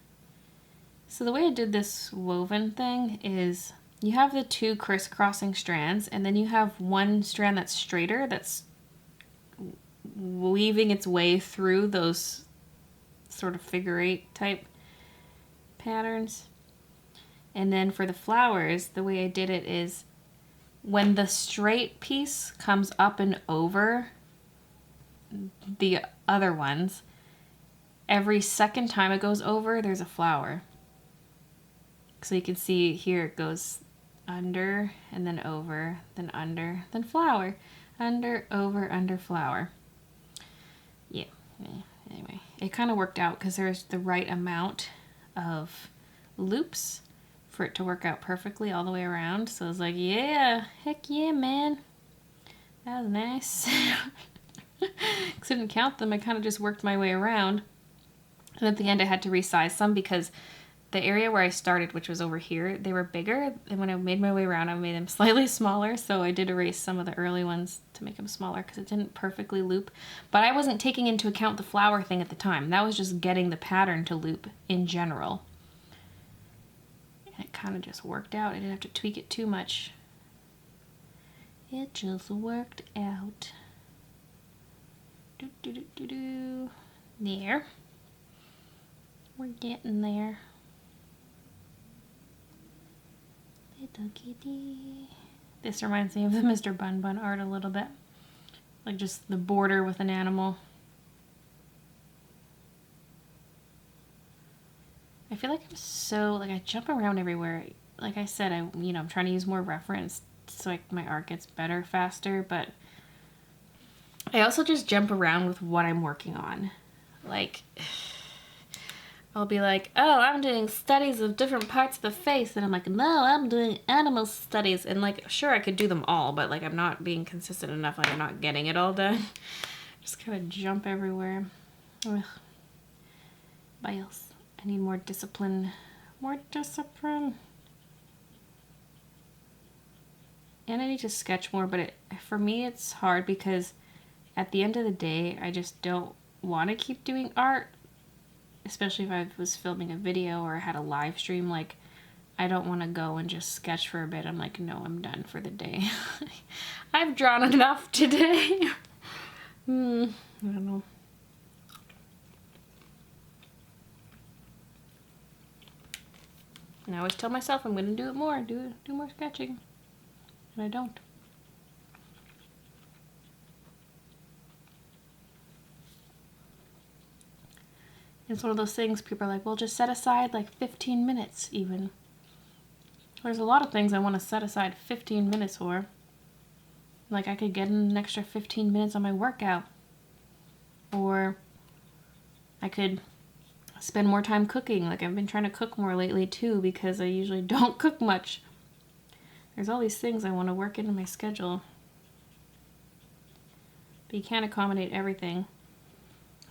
So the way I did this woven thing is you have the two crisscrossing strands, and then you have one strand that's straighter that's weaving its way through those sort of figure eight type patterns. And then for the flowers, the way I did it is when the straight piece comes up and over the other ones, every second time it goes over, there's a flower. So you can see here it goes under and then over, then under, then flower, under, over, under, flower. Yeah, anyway, it kind of worked out because there's the right amount of loops for it to work out perfectly all the way around. So I was like, yeah, heck yeah, man. That was nice. Because I didn't count them, I kind of just worked my way around. And at the end I had to resize some because the area where I started, which was over here, they were bigger. And when I made my way around, I made them slightly smaller. So I did erase some of the early ones to make them smaller because it didn't perfectly loop. But I wasn't taking into account the flower thing at the time. That was just getting the pattern to loop in general. And it kind of just worked out. I didn't have to tweak it too much. It just worked out. There. We're getting there. Little kitty. This reminds me of the Mr. Bun Bun art a little bit. Like just the border with an animal. I feel like I jump around everywhere. Like I said, I'm trying to use more reference so my art gets better faster, but I also just jump around with what I'm working on. Like, I'll be like, oh, I'm doing studies of different parts of the face, and I'm like, no, I'm doing animal studies, and like, sure, I could do them all, but like, I'm not being consistent enough, like, I'm not getting it all done. Just kind of jump everywhere. Ugh. What else? I need more discipline. More discipline. And I need to sketch more, but for me, it's hard because at the end of the day, I just don't want to keep doing art. Especially if I was filming a video or had a live stream, like, I don't want to go and just sketch for a bit. I'm like, no, I'm done for the day. I've drawn enough today. I don't know. And I always tell myself I'm going to do it more, do more sketching. And I don't. It's one of those things people are like, well, just set aside like 15 minutes even. There's a lot of things I want to set aside 15 minutes for. Like I could get in an extra 15 minutes on my workout. Or I could spend more time cooking. Like I've been trying to cook more lately too because I usually don't cook much. There's all these things I want to work into my schedule. But you can't accommodate everything.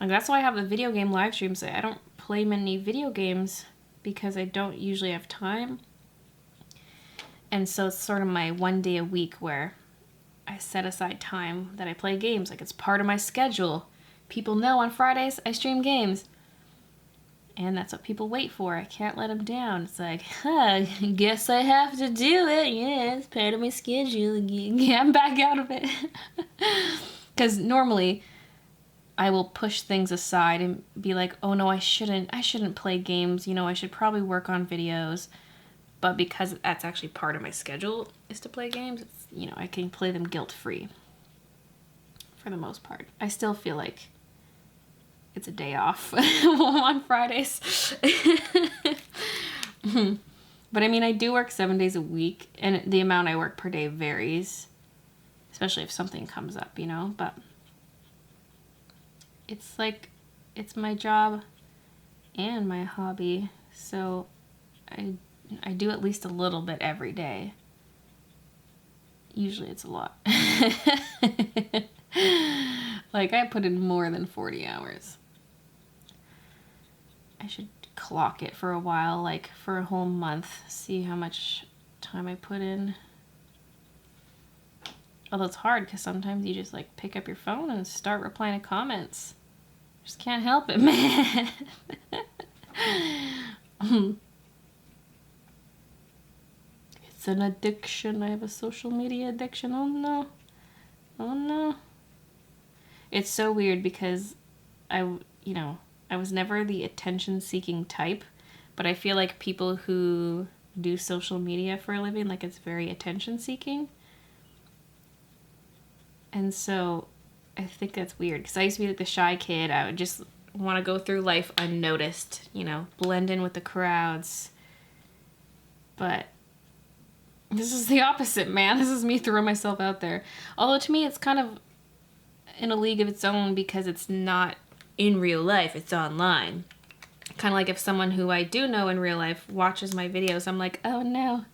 Like that's why I have the video game live streams. I don't play many video games because I don't usually have time. And so it's sort of my one day a week where I set aside time that I play games. Like it's part of my schedule. People know on Fridays I stream games. And that's what people wait for. I can't let them down. It's like, guess I have to do it. Yeah, it's part of my schedule. I'm back out of it. Because normally I will push things aside and be like, oh no, I shouldn't play games. I should probably work on videos. But because that's actually part of my schedule is to play games, it's, I can play them guilt-free for the most part. I still feel like it's a day off on Fridays. But I mean, I do work 7 days a week, and the amount I work per day varies, especially if something comes up, but it's like, it's my job and my hobby, so I do at least a little bit every day. Usually it's a lot. Like, I put in more than 40 hours. I should clock it for a while, like for a whole month, see how much time I put in. Although it's hard because sometimes you just like pick up your phone and start replying to comments. Just can't help it, man. It's an addiction. I have a social media addiction. Oh no. Oh no. It's so weird because I was never the attention-seeking type, but I feel like people who do social media for a living, like it's very attention-seeking. And so I think that's weird because I used to be like the shy kid. I would just want to go through life unnoticed, blend in with the crowds. But this is the opposite, man. This is me throwing myself out there. Although to me, it's kind of in a league of its own because it's not in real life, it's online. Kind of like if someone who I do know in real life watches my videos, I'm like, oh no.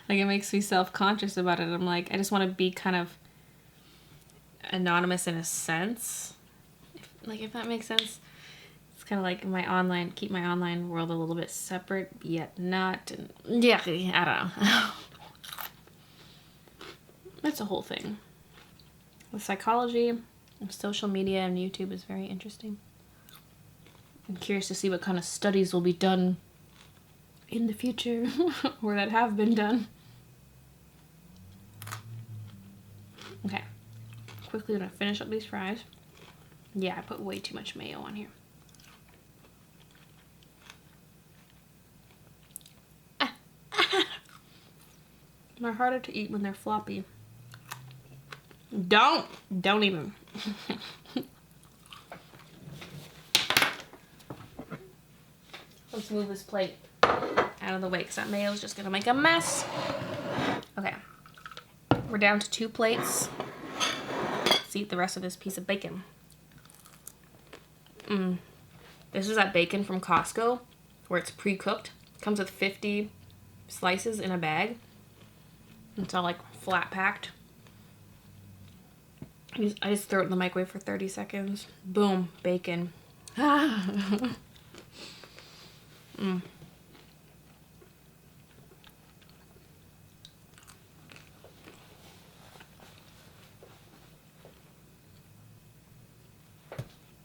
Like it makes me self-conscious about it. I'm like, I just want to be kind of anonymous in a sense. If that makes sense. It's kind of like keep my online world a little bit separate, yet not. And yeah, I don't know. It's a whole thing. The psychology of social media and YouTube is very interesting. I'm curious to see what kind of studies will be done in the future or that have been done. Okay. Quickly gonna finish up these fries. Yeah, I put way too much mayo on here. They're harder to eat when they're floppy. Don't even. Let's move this plate out of the way because that mayo is just gonna make a mess. Okay, we're down to 2 plates. Let's eat the rest of this piece of bacon. This is that bacon from Costco where it's pre-cooked. Comes with 50 slices in a bag. It's all like flat packed. I just throw it in the microwave for 30 seconds. Boom, bacon.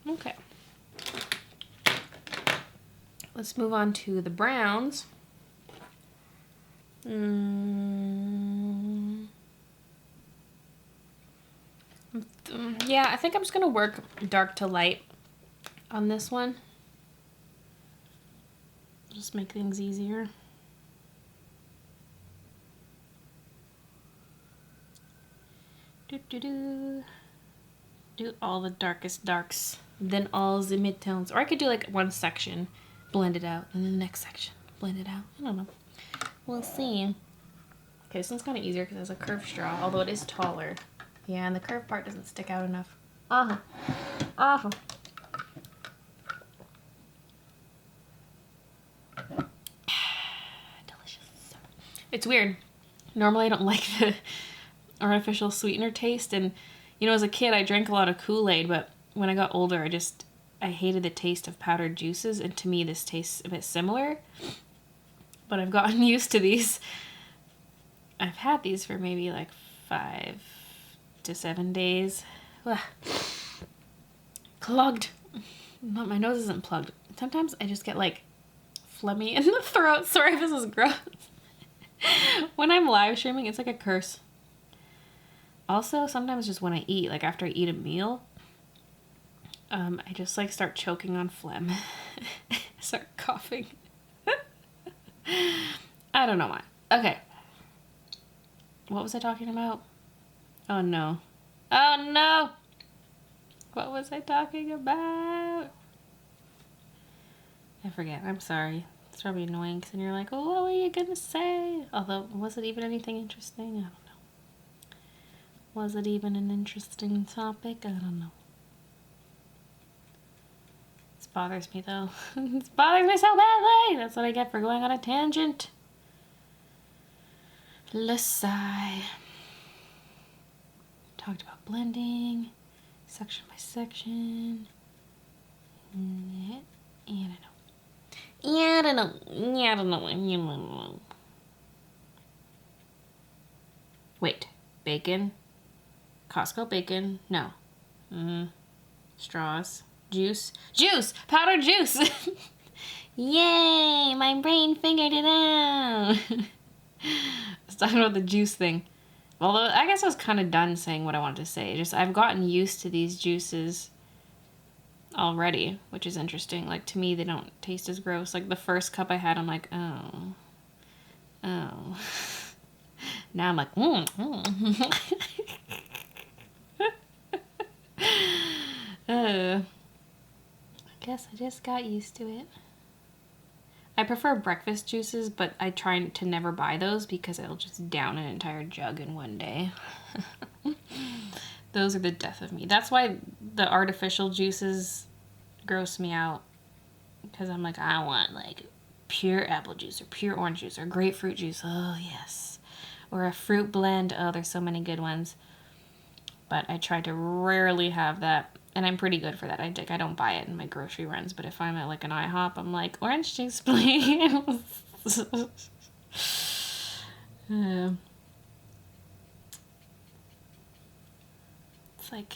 Okay. Let's move on to the browns. Yeah, I think I'm just gonna work dark to light on this one. Just make things easier. Do all the darkest darks, then all the midtones. Or I could do like one section, blend it out, and then the next section, blend it out. I don't know. We'll see. Okay, this one's kind of easier because it has a curved straw, although it is taller. Yeah, and the curved part doesn't stick out enough. Delicious. It's weird. Normally I don't like the artificial sweetener taste, and you know, as a kid I drank a lot of Kool-Aid, but when I got older I hated the taste of powdered juices, and to me this tastes a bit similar. But I've gotten used to these. I've had these for maybe like 5 to 7 days. Ugh. Clogged. Not, my nose isn't plugged. Sometimes I just get like phlegmy in the throat. Sorry if this is gross. When I'm live streaming, it's like a curse. Also, sometimes just when I eat, like after I eat a meal, I just like start choking on phlegm. Start coughing. I don't know why. Okay. What was I talking about? Oh no. Oh no! What was I talking about? I forget. I'm sorry. It's probably annoying because then you're like, oh, what were you gonna say? Although, was it even anything interesting? I don't know. Was it even an interesting topic? I don't know. This bothers me though. This bothers me so badly! That's what I get for going on a tangent. Let's sigh. Talked about blending, section by section. Yeah, I don't know. Wait, bacon? Costco bacon? No. Straws. Juice? Juice! Powdered juice! Yay! My brain figured it out! I was talking about the juice thing. Although, I guess I was kind of done saying what I wanted to say. Just, I've gotten used to these juices already, which is interesting. Like, to me, they don't taste as gross. Like, the first cup I had, I'm like, oh. Now I'm like, I guess I just got used to it. I prefer breakfast juices, but I try to never buy those because I'll just down an entire jug in one day. Those are the death of me. That's why the artificial juices gross me out. Because I'm like, I want like pure apple juice or pure orange juice or grapefruit juice. Oh, yes. Or a fruit blend. Oh, there's so many good ones. But I try to rarely have that. And I'm pretty good for that. I don't buy it in my grocery runs, but if I'm at like an IHOP, I'm like, orange juice, please. It's like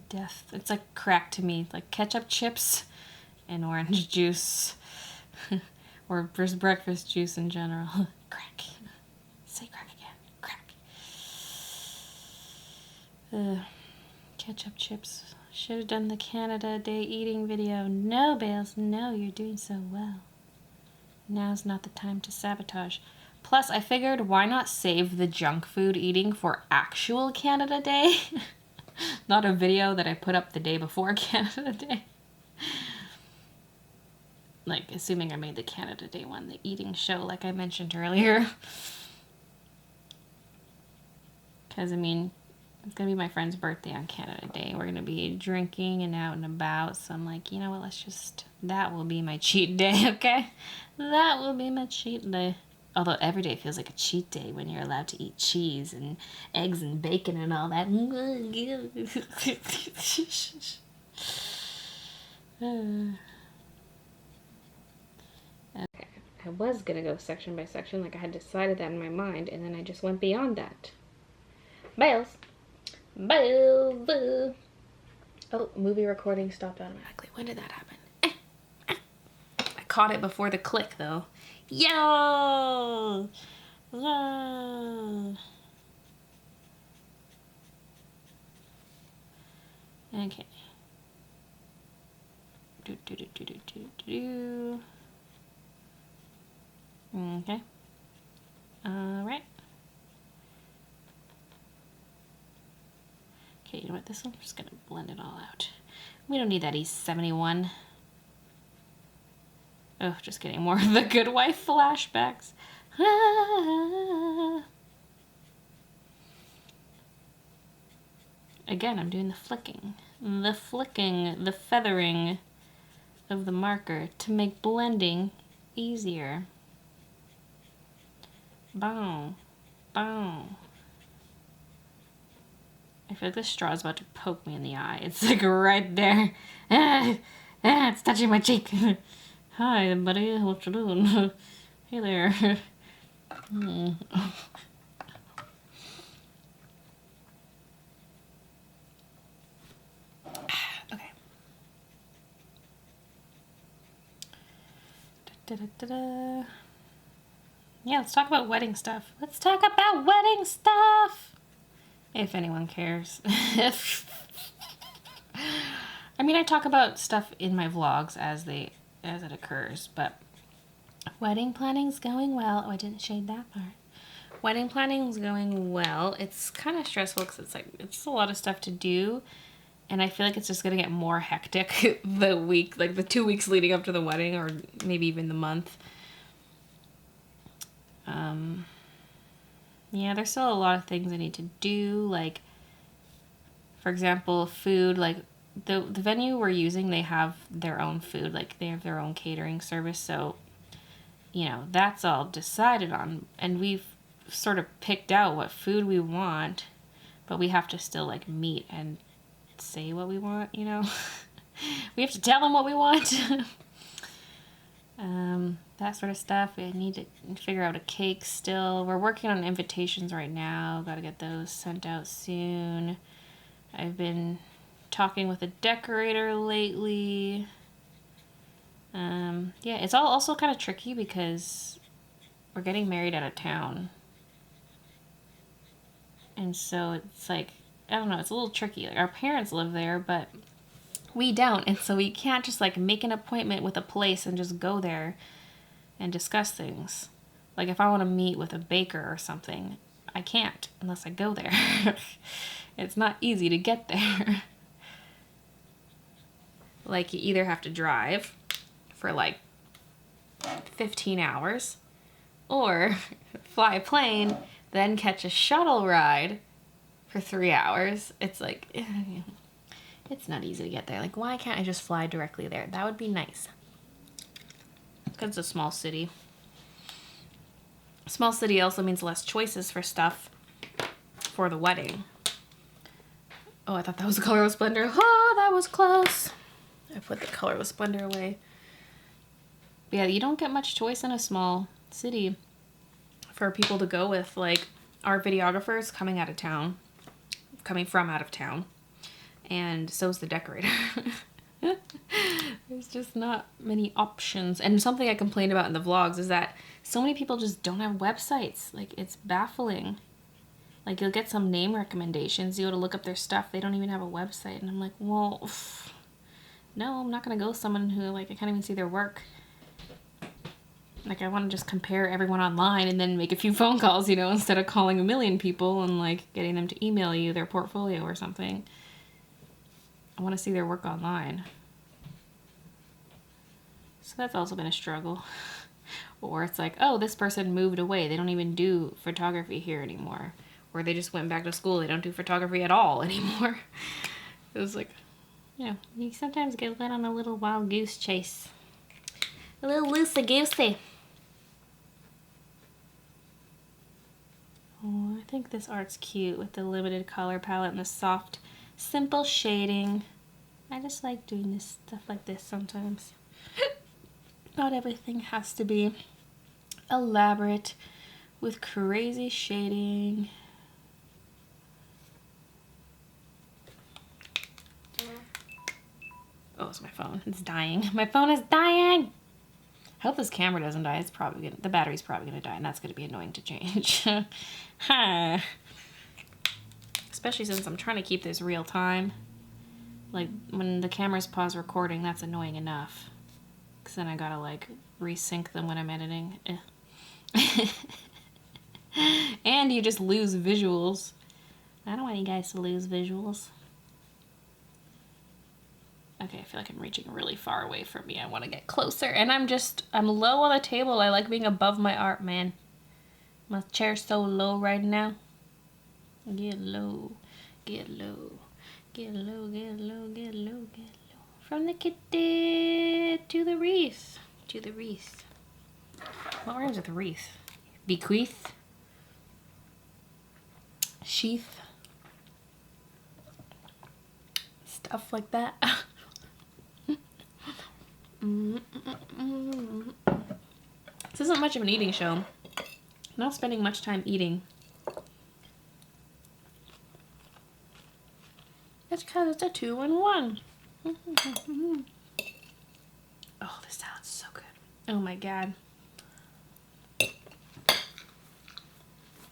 death. It's like crack to me. Like ketchup chips and orange juice. Or just breakfast juice in general. Crack. Say crack again. Crack. Ketchup chips. Should have done the Canada Day eating video. No, Bales, no, you're doing so well. Now's not the time to sabotage. Plus, I figured why not save the junk food eating for actual Canada Day? Not a video that I put up the day before Canada Day. Like, assuming I made the Canada Day one, the eating show like I mentioned earlier. Because, I mean, it's going to be my friend's birthday on Canada Day. We're going to be drinking and out and about. So I'm like, you know what, that will be my cheat day, okay? That will be my cheat day. Although every day feels like a cheat day when you're allowed to eat cheese and eggs and bacon and all that. Okay, I was going to go section by section, like I had decided that in my mind, and then I just went beyond that. Bales. Bales. Oh, movie recording stopped automatically. When did that happen? I caught it before the click, though. Yo! Yo! Okay. Okay. Alright. Okay, you know what, this one, I'm just gonna blend it all out. We don't need that E71. Oh, just getting more of the Good Wife flashbacks. Again, I'm doing the flicking, the feathering of the marker to make blending easier. Boom, boom. I feel like this straw is about to poke me in the eye. It's like right there. It's touching my cheek. Hi, buddy. What you doing? Hey there. Okay. Yeah, let's talk about wedding stuff. Let's talk about wedding stuff! If anyone cares. I mean, I talk about stuff in my vlogs as it occurs, but wedding planning's going well. Oh, I didn't shade that part. Wedding planning's going well. It's kind of stressful because it's a lot of stuff to do, and I feel like it's just gonna get more hectic the 2 weeks leading up to the wedding, or maybe even the month. Yeah, there's still a lot of things I need to do, like, for example, food. Like, the venue we're using, they have their own food, like, they have their own catering service, so, you know, that's all decided on, and we've sort of picked out what food we want, but we have to still, like, meet and say what we want, you know? We have to tell them what we want. That sort of stuff. I need to figure out a cake still. We're working on invitations right now. Got to get those sent out soon. I've been talking with a decorator lately. Yeah, it's all also kind of tricky because we're getting married out of town. And so it's like, I don't know, it's a little tricky. Like, our parents live there, but we don't. And so we can't just like make an appointment with a place and just go there and discuss things. Like, if I want to meet with a baker or something, I can't unless I go there. It's not easy to get there. Like, you either have to drive for like 15 hours or fly a plane, then catch a shuttle ride for 3 hours. It's like, it's not easy to get there. Like, why can't I just fly directly there? That would be nice. Because it's a small city. Small city also means less choices for stuff for the wedding. Oh, I thought that was a Color with Splendor. Oh, that was close. I put the Color with Splendor away. But yeah, you don't get much choice in a small city for people to go with. Like, our videographer is coming from out of town. And so is the decorator. There's just not many options. And something I complained about in the vlogs is that so many people just don't have websites. Like, it's baffling. Like, you'll get some name recommendations. You go to look up their stuff. They don't even have a website. And I'm like, well, no, I'm not going to go with someone who, like, I can't even see their work. Like, I want to just compare everyone online and then make a few phone calls, you know, instead of calling a million people and, like, getting them to email you their portfolio or something. I want to see their work online. So that's also been a struggle. Or it's like, oh, this person moved away. They don't even do photography here anymore. Or they just went back to school. They don't do photography at all anymore. It was like, you know, you sometimes get led on a little wild goose chase. A little loosey-goosey. Oh, I think this art's cute with the limited color palette and the soft, simple shading. I just like doing this stuff like this sometimes. Not everything has to be elaborate with crazy shading. Oh, it's my phone. It's dying. My phone is dying! I hope this camera doesn't die. It's probably gonna, the battery's probably gonna die, and that's gonna be annoying to change. Huh. Especially since I'm trying to keep this real time. Like, when the cameras pause recording, that's annoying enough. Because then I gotta, like, resync them when I'm editing. And you just lose visuals. I don't want you guys to lose visuals. Okay, I feel like I'm reaching really far away from me. I want to get closer. And I'm low on the table. I like being above my art, man. My chair's so low right now. Get low. Get low. Get low, get low, get low, get low. From the kitty to the wreath. To the wreath. What rhymes with wreath? Bequeath. Sheath. Stuff like that. This isn't much of an eating show. I'm not spending much time eating. That's because it's a 2-in-1. Oh, this sounds so good. Oh my god.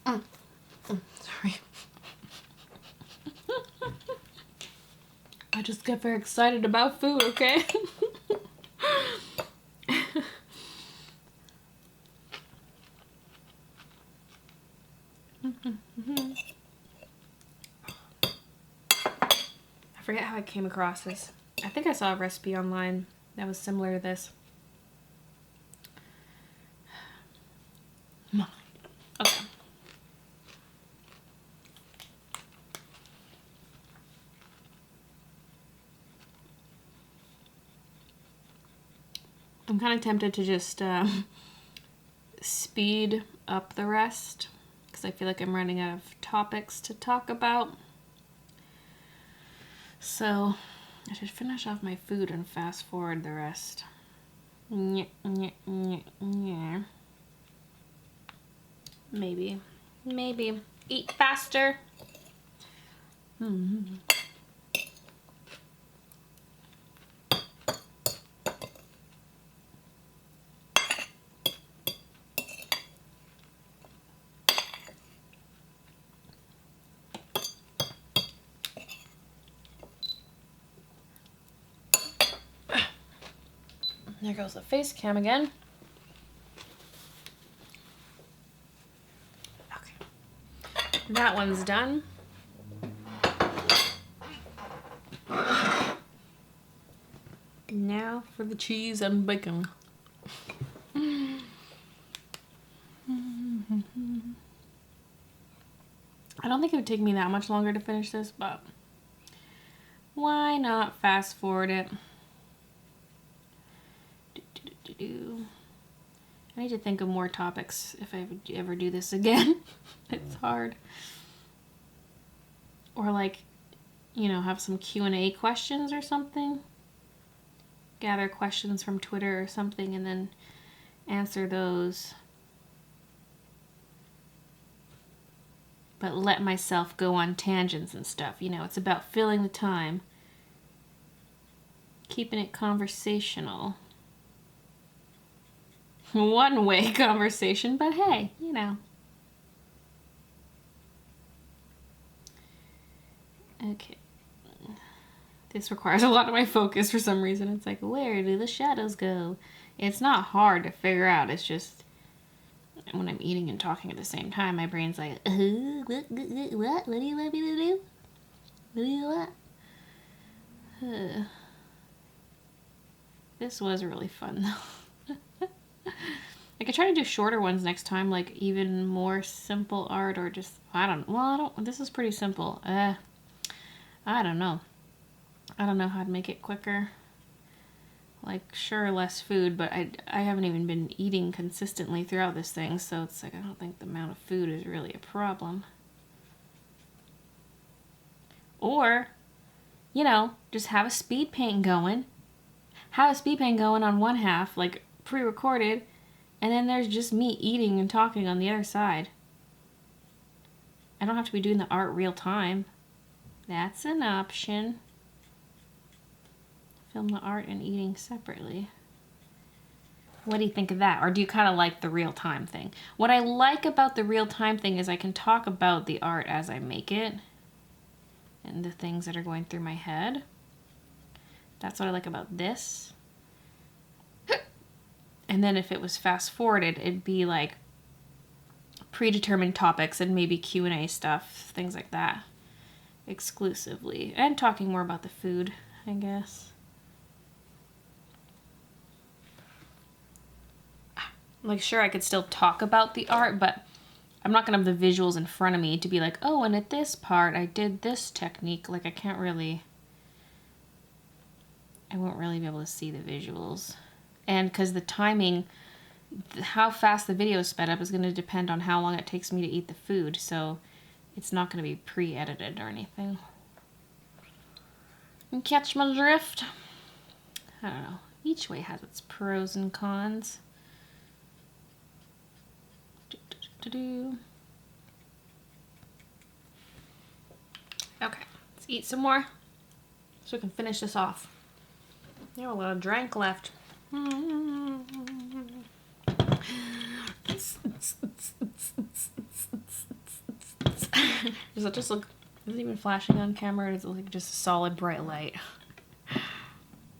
Sorry. I just get very excited about food, okay? I forget how I came across this. I think I saw a recipe online that was similar to this. Okay. I'm kind of tempted to just speed up the rest because I feel like I'm running out of topics to talk about. So I should finish off my food and fast forward the rest. Maybe. Eat faster. There goes the face cam again. Okay. That one's done. Now for the cheese and bacon. I don't think it would take me that much longer to finish this, but why not fast forward it? I need to think of more topics if I ever do this again. It's hard. Or like, you know, have some Q&A questions or something. Gather questions from Twitter or something and then answer those. But let myself go on tangents and stuff. You know, it's about filling the time. Keeping it conversational. One-way conversation, but hey, you know. Okay. This requires a lot of my focus for some reason. It's like, where do the shadows go? It's not hard to figure out. It's just when I'm eating and talking at the same time, my brain's like, what? What do you want me to do? What do you want? This was really fun though. I could try to do shorter ones next time, like even more simple art, or just, this is pretty simple. I don't know. I don't know how to make it quicker. Like, sure, less food, but I haven't even been eating consistently throughout this thing, so it's like I don't think the amount of food is really a problem. Or, you know, just have a speed paint going. Have a speed paint going on one half, like pre-recorded, and then there's just me eating and talking on the other side. I don't have to be doing the art real time. That's an option. Film the art and eating separately. What do you think of that? Or do you kind of like the real time thing? What I like about the real time thing is I can talk about the art as I make it and the things that are going through my head. That's what I like about this. And then if it was fast forwarded, it'd be like predetermined topics and maybe Q&A stuff, things like that, exclusively. And talking more about the food, I guess. Like, sure, I could still talk about the art, but I'm not going to have the visuals in front of me to be like, oh, and at this part, I did this technique. Like, I won't really be able to see the visuals. And because the timing, how fast the video is sped up is going to depend on how long it takes me to eat the food. So it's not going to be pre-edited or anything. You catch my drift? I don't know. Each way has its pros and cons. Okay, let's eat some more so we can finish this off. You have a lot of drink left. Does it just look, is it even flashing on camera, or is it like just a solid bright light?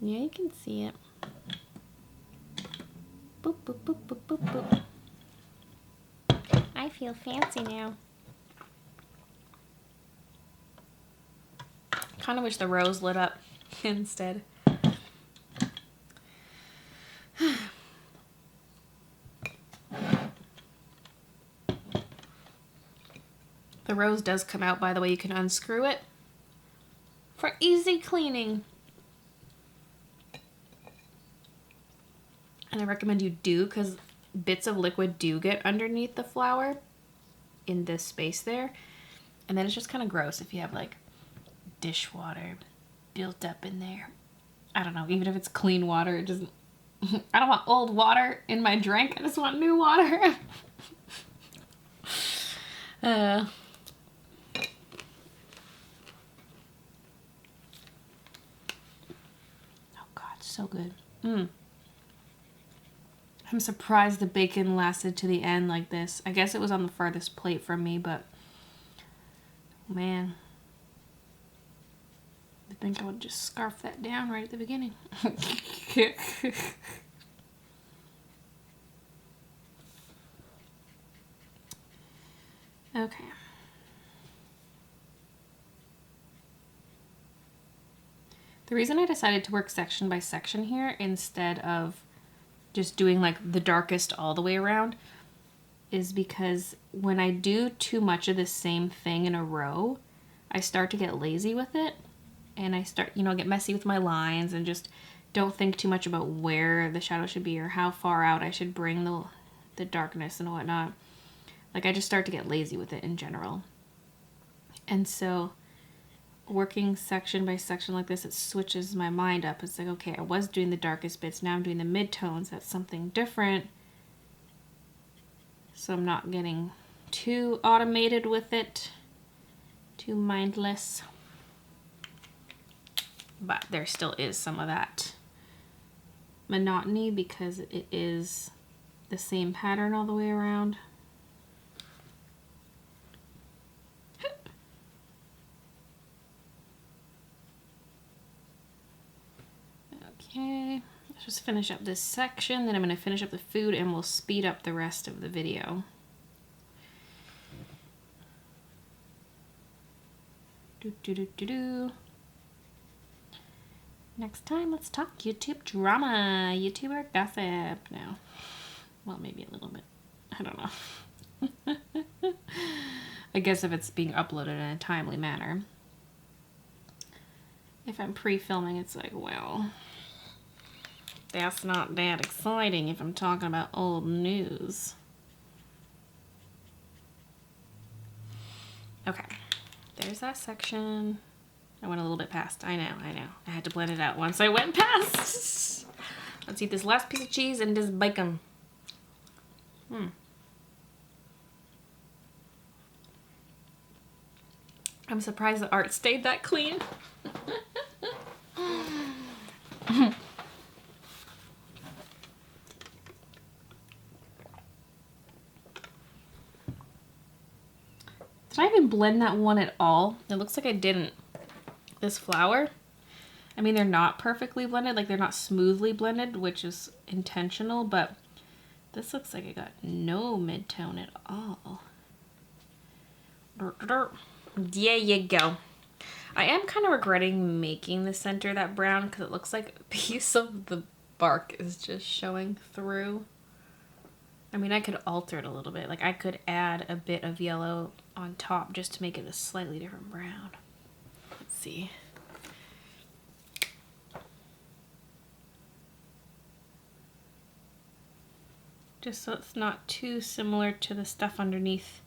Yeah, you can see it. Boop, boop, boop, boop, boop, boop. I feel fancy now. Kind of wish the rose lit up instead. The rose does come out, by the way. You can unscrew it for easy cleaning. And I recommend you do, because bits of liquid do get underneath the flower in this space there. And then it's just kind of gross if you have like dishwater built up in there. I don't know, even if it's clean water, it doesn't, I don't want old water in my drink. I just want new water. Oh God, so good. I'm surprised the bacon lasted to the end like this. I guess it was on the farthest plate from me, but man, I think I would just scarf that down right at the beginning. Okay. The reason I decided to work section by section here instead of just doing like the darkest all the way around is because when I do too much of the same thing in a row, I start to get lazy with it, and I start, get messy with my lines and just don't think too much about where the shadow should be or how far out I should bring the darkness and whatnot. Like, I just start to get lazy with it in general. And so working section by section like this, it switches my mind up. It's like, okay, I was doing the darkest bits, now I'm doing the midtones. That's something different. So I'm not getting too automated with it, too mindless. But there still is some of that monotony because it is the same pattern all the way around. Okay, let's just finish up this section, then I'm going to finish up the food and we'll speed up the rest of the video. Next time, let's talk YouTube drama, YouTuber gossip. No, well, maybe a little bit. I don't know. I guess if it's being uploaded in a timely manner. If I'm pre-filming, it's like, well, that's not that exciting if I'm talking about old news. Okay, there's that section. I went a little bit past. I know. I had to blend it out once I went past. Let's eat this last piece of cheese and just bacon. I'm surprised the art stayed that clean. Did I even blend that one at all? It looks like I didn't. This flour, I mean, they're not perfectly blended, like they're not smoothly blended, which is intentional, but this looks like it got no mid-tone at all. There you go. I am kind of regretting making the center that brown because it looks like a piece of the bark is just showing through. I mean, I could alter it a little bit. Like, I could add a bit of yellow on top just to make it a slightly different brown. Let's see. Just so it's not too similar to the stuff underneath.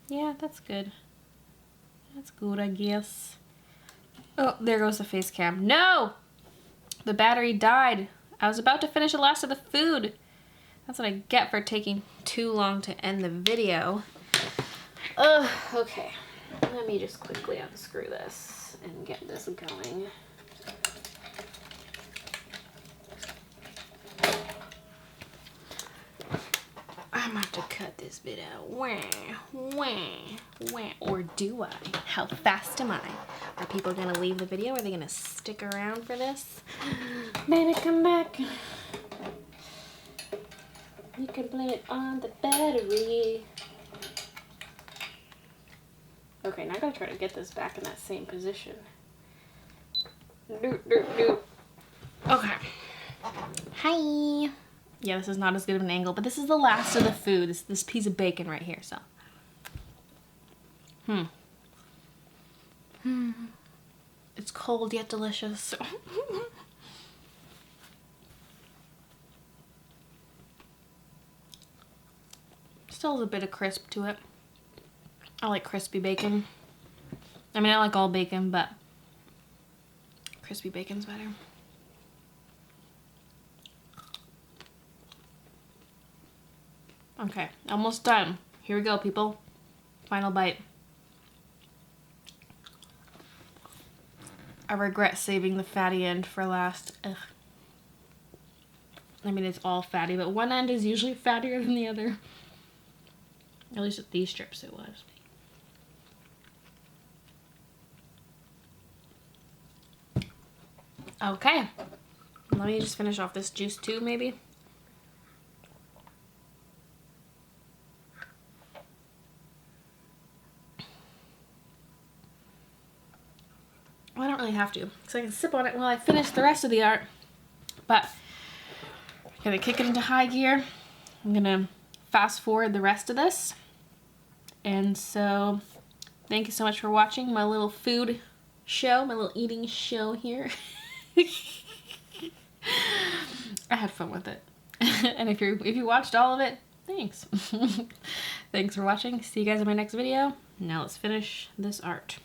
Yeah, that's good. That's good, I guess. Oh, there goes the face cam. No! The battery died. I was about to finish the last of the food. That's what I get for taking too long to end the video. Ugh, okay. Let me just quickly unscrew this and get this going. I'm about to cut this bit out. Wah, wah, wah. Or do I? How fast am I? Are people gonna leave the video? Are they gonna stick around for this? Baby, come back. You can blame it on the battery. Okay, now I gotta try to get this back in that same position. Doot, doot, doot. Okay. Hi. Yeah, this is not as good of an angle, but this is the last of the food. This piece of bacon right here, so. It's cold yet delicious. Still has a bit of crisp to it. I like crispy bacon. I mean, I like all bacon, but crispy bacon's better. Okay, almost done. Here we go, people. Final bite. I regret saving the fatty end for last. Ugh. I mean, it's all fatty, but one end is usually fattier than the other. At least with these strips it was. Okay. Let me just finish off this juice too, maybe. Well, I don't really have to, so I can sip on it while I finish the rest of the art. But I'm gonna kick it into high gear. I'm gonna fast forward the rest of this. And so, thank you so much for watching my little food show, my little eating show here. I had fun with it. And if you watched all of it, thanks. Thanks for watching. See you guys in my next video. Now let's finish this art.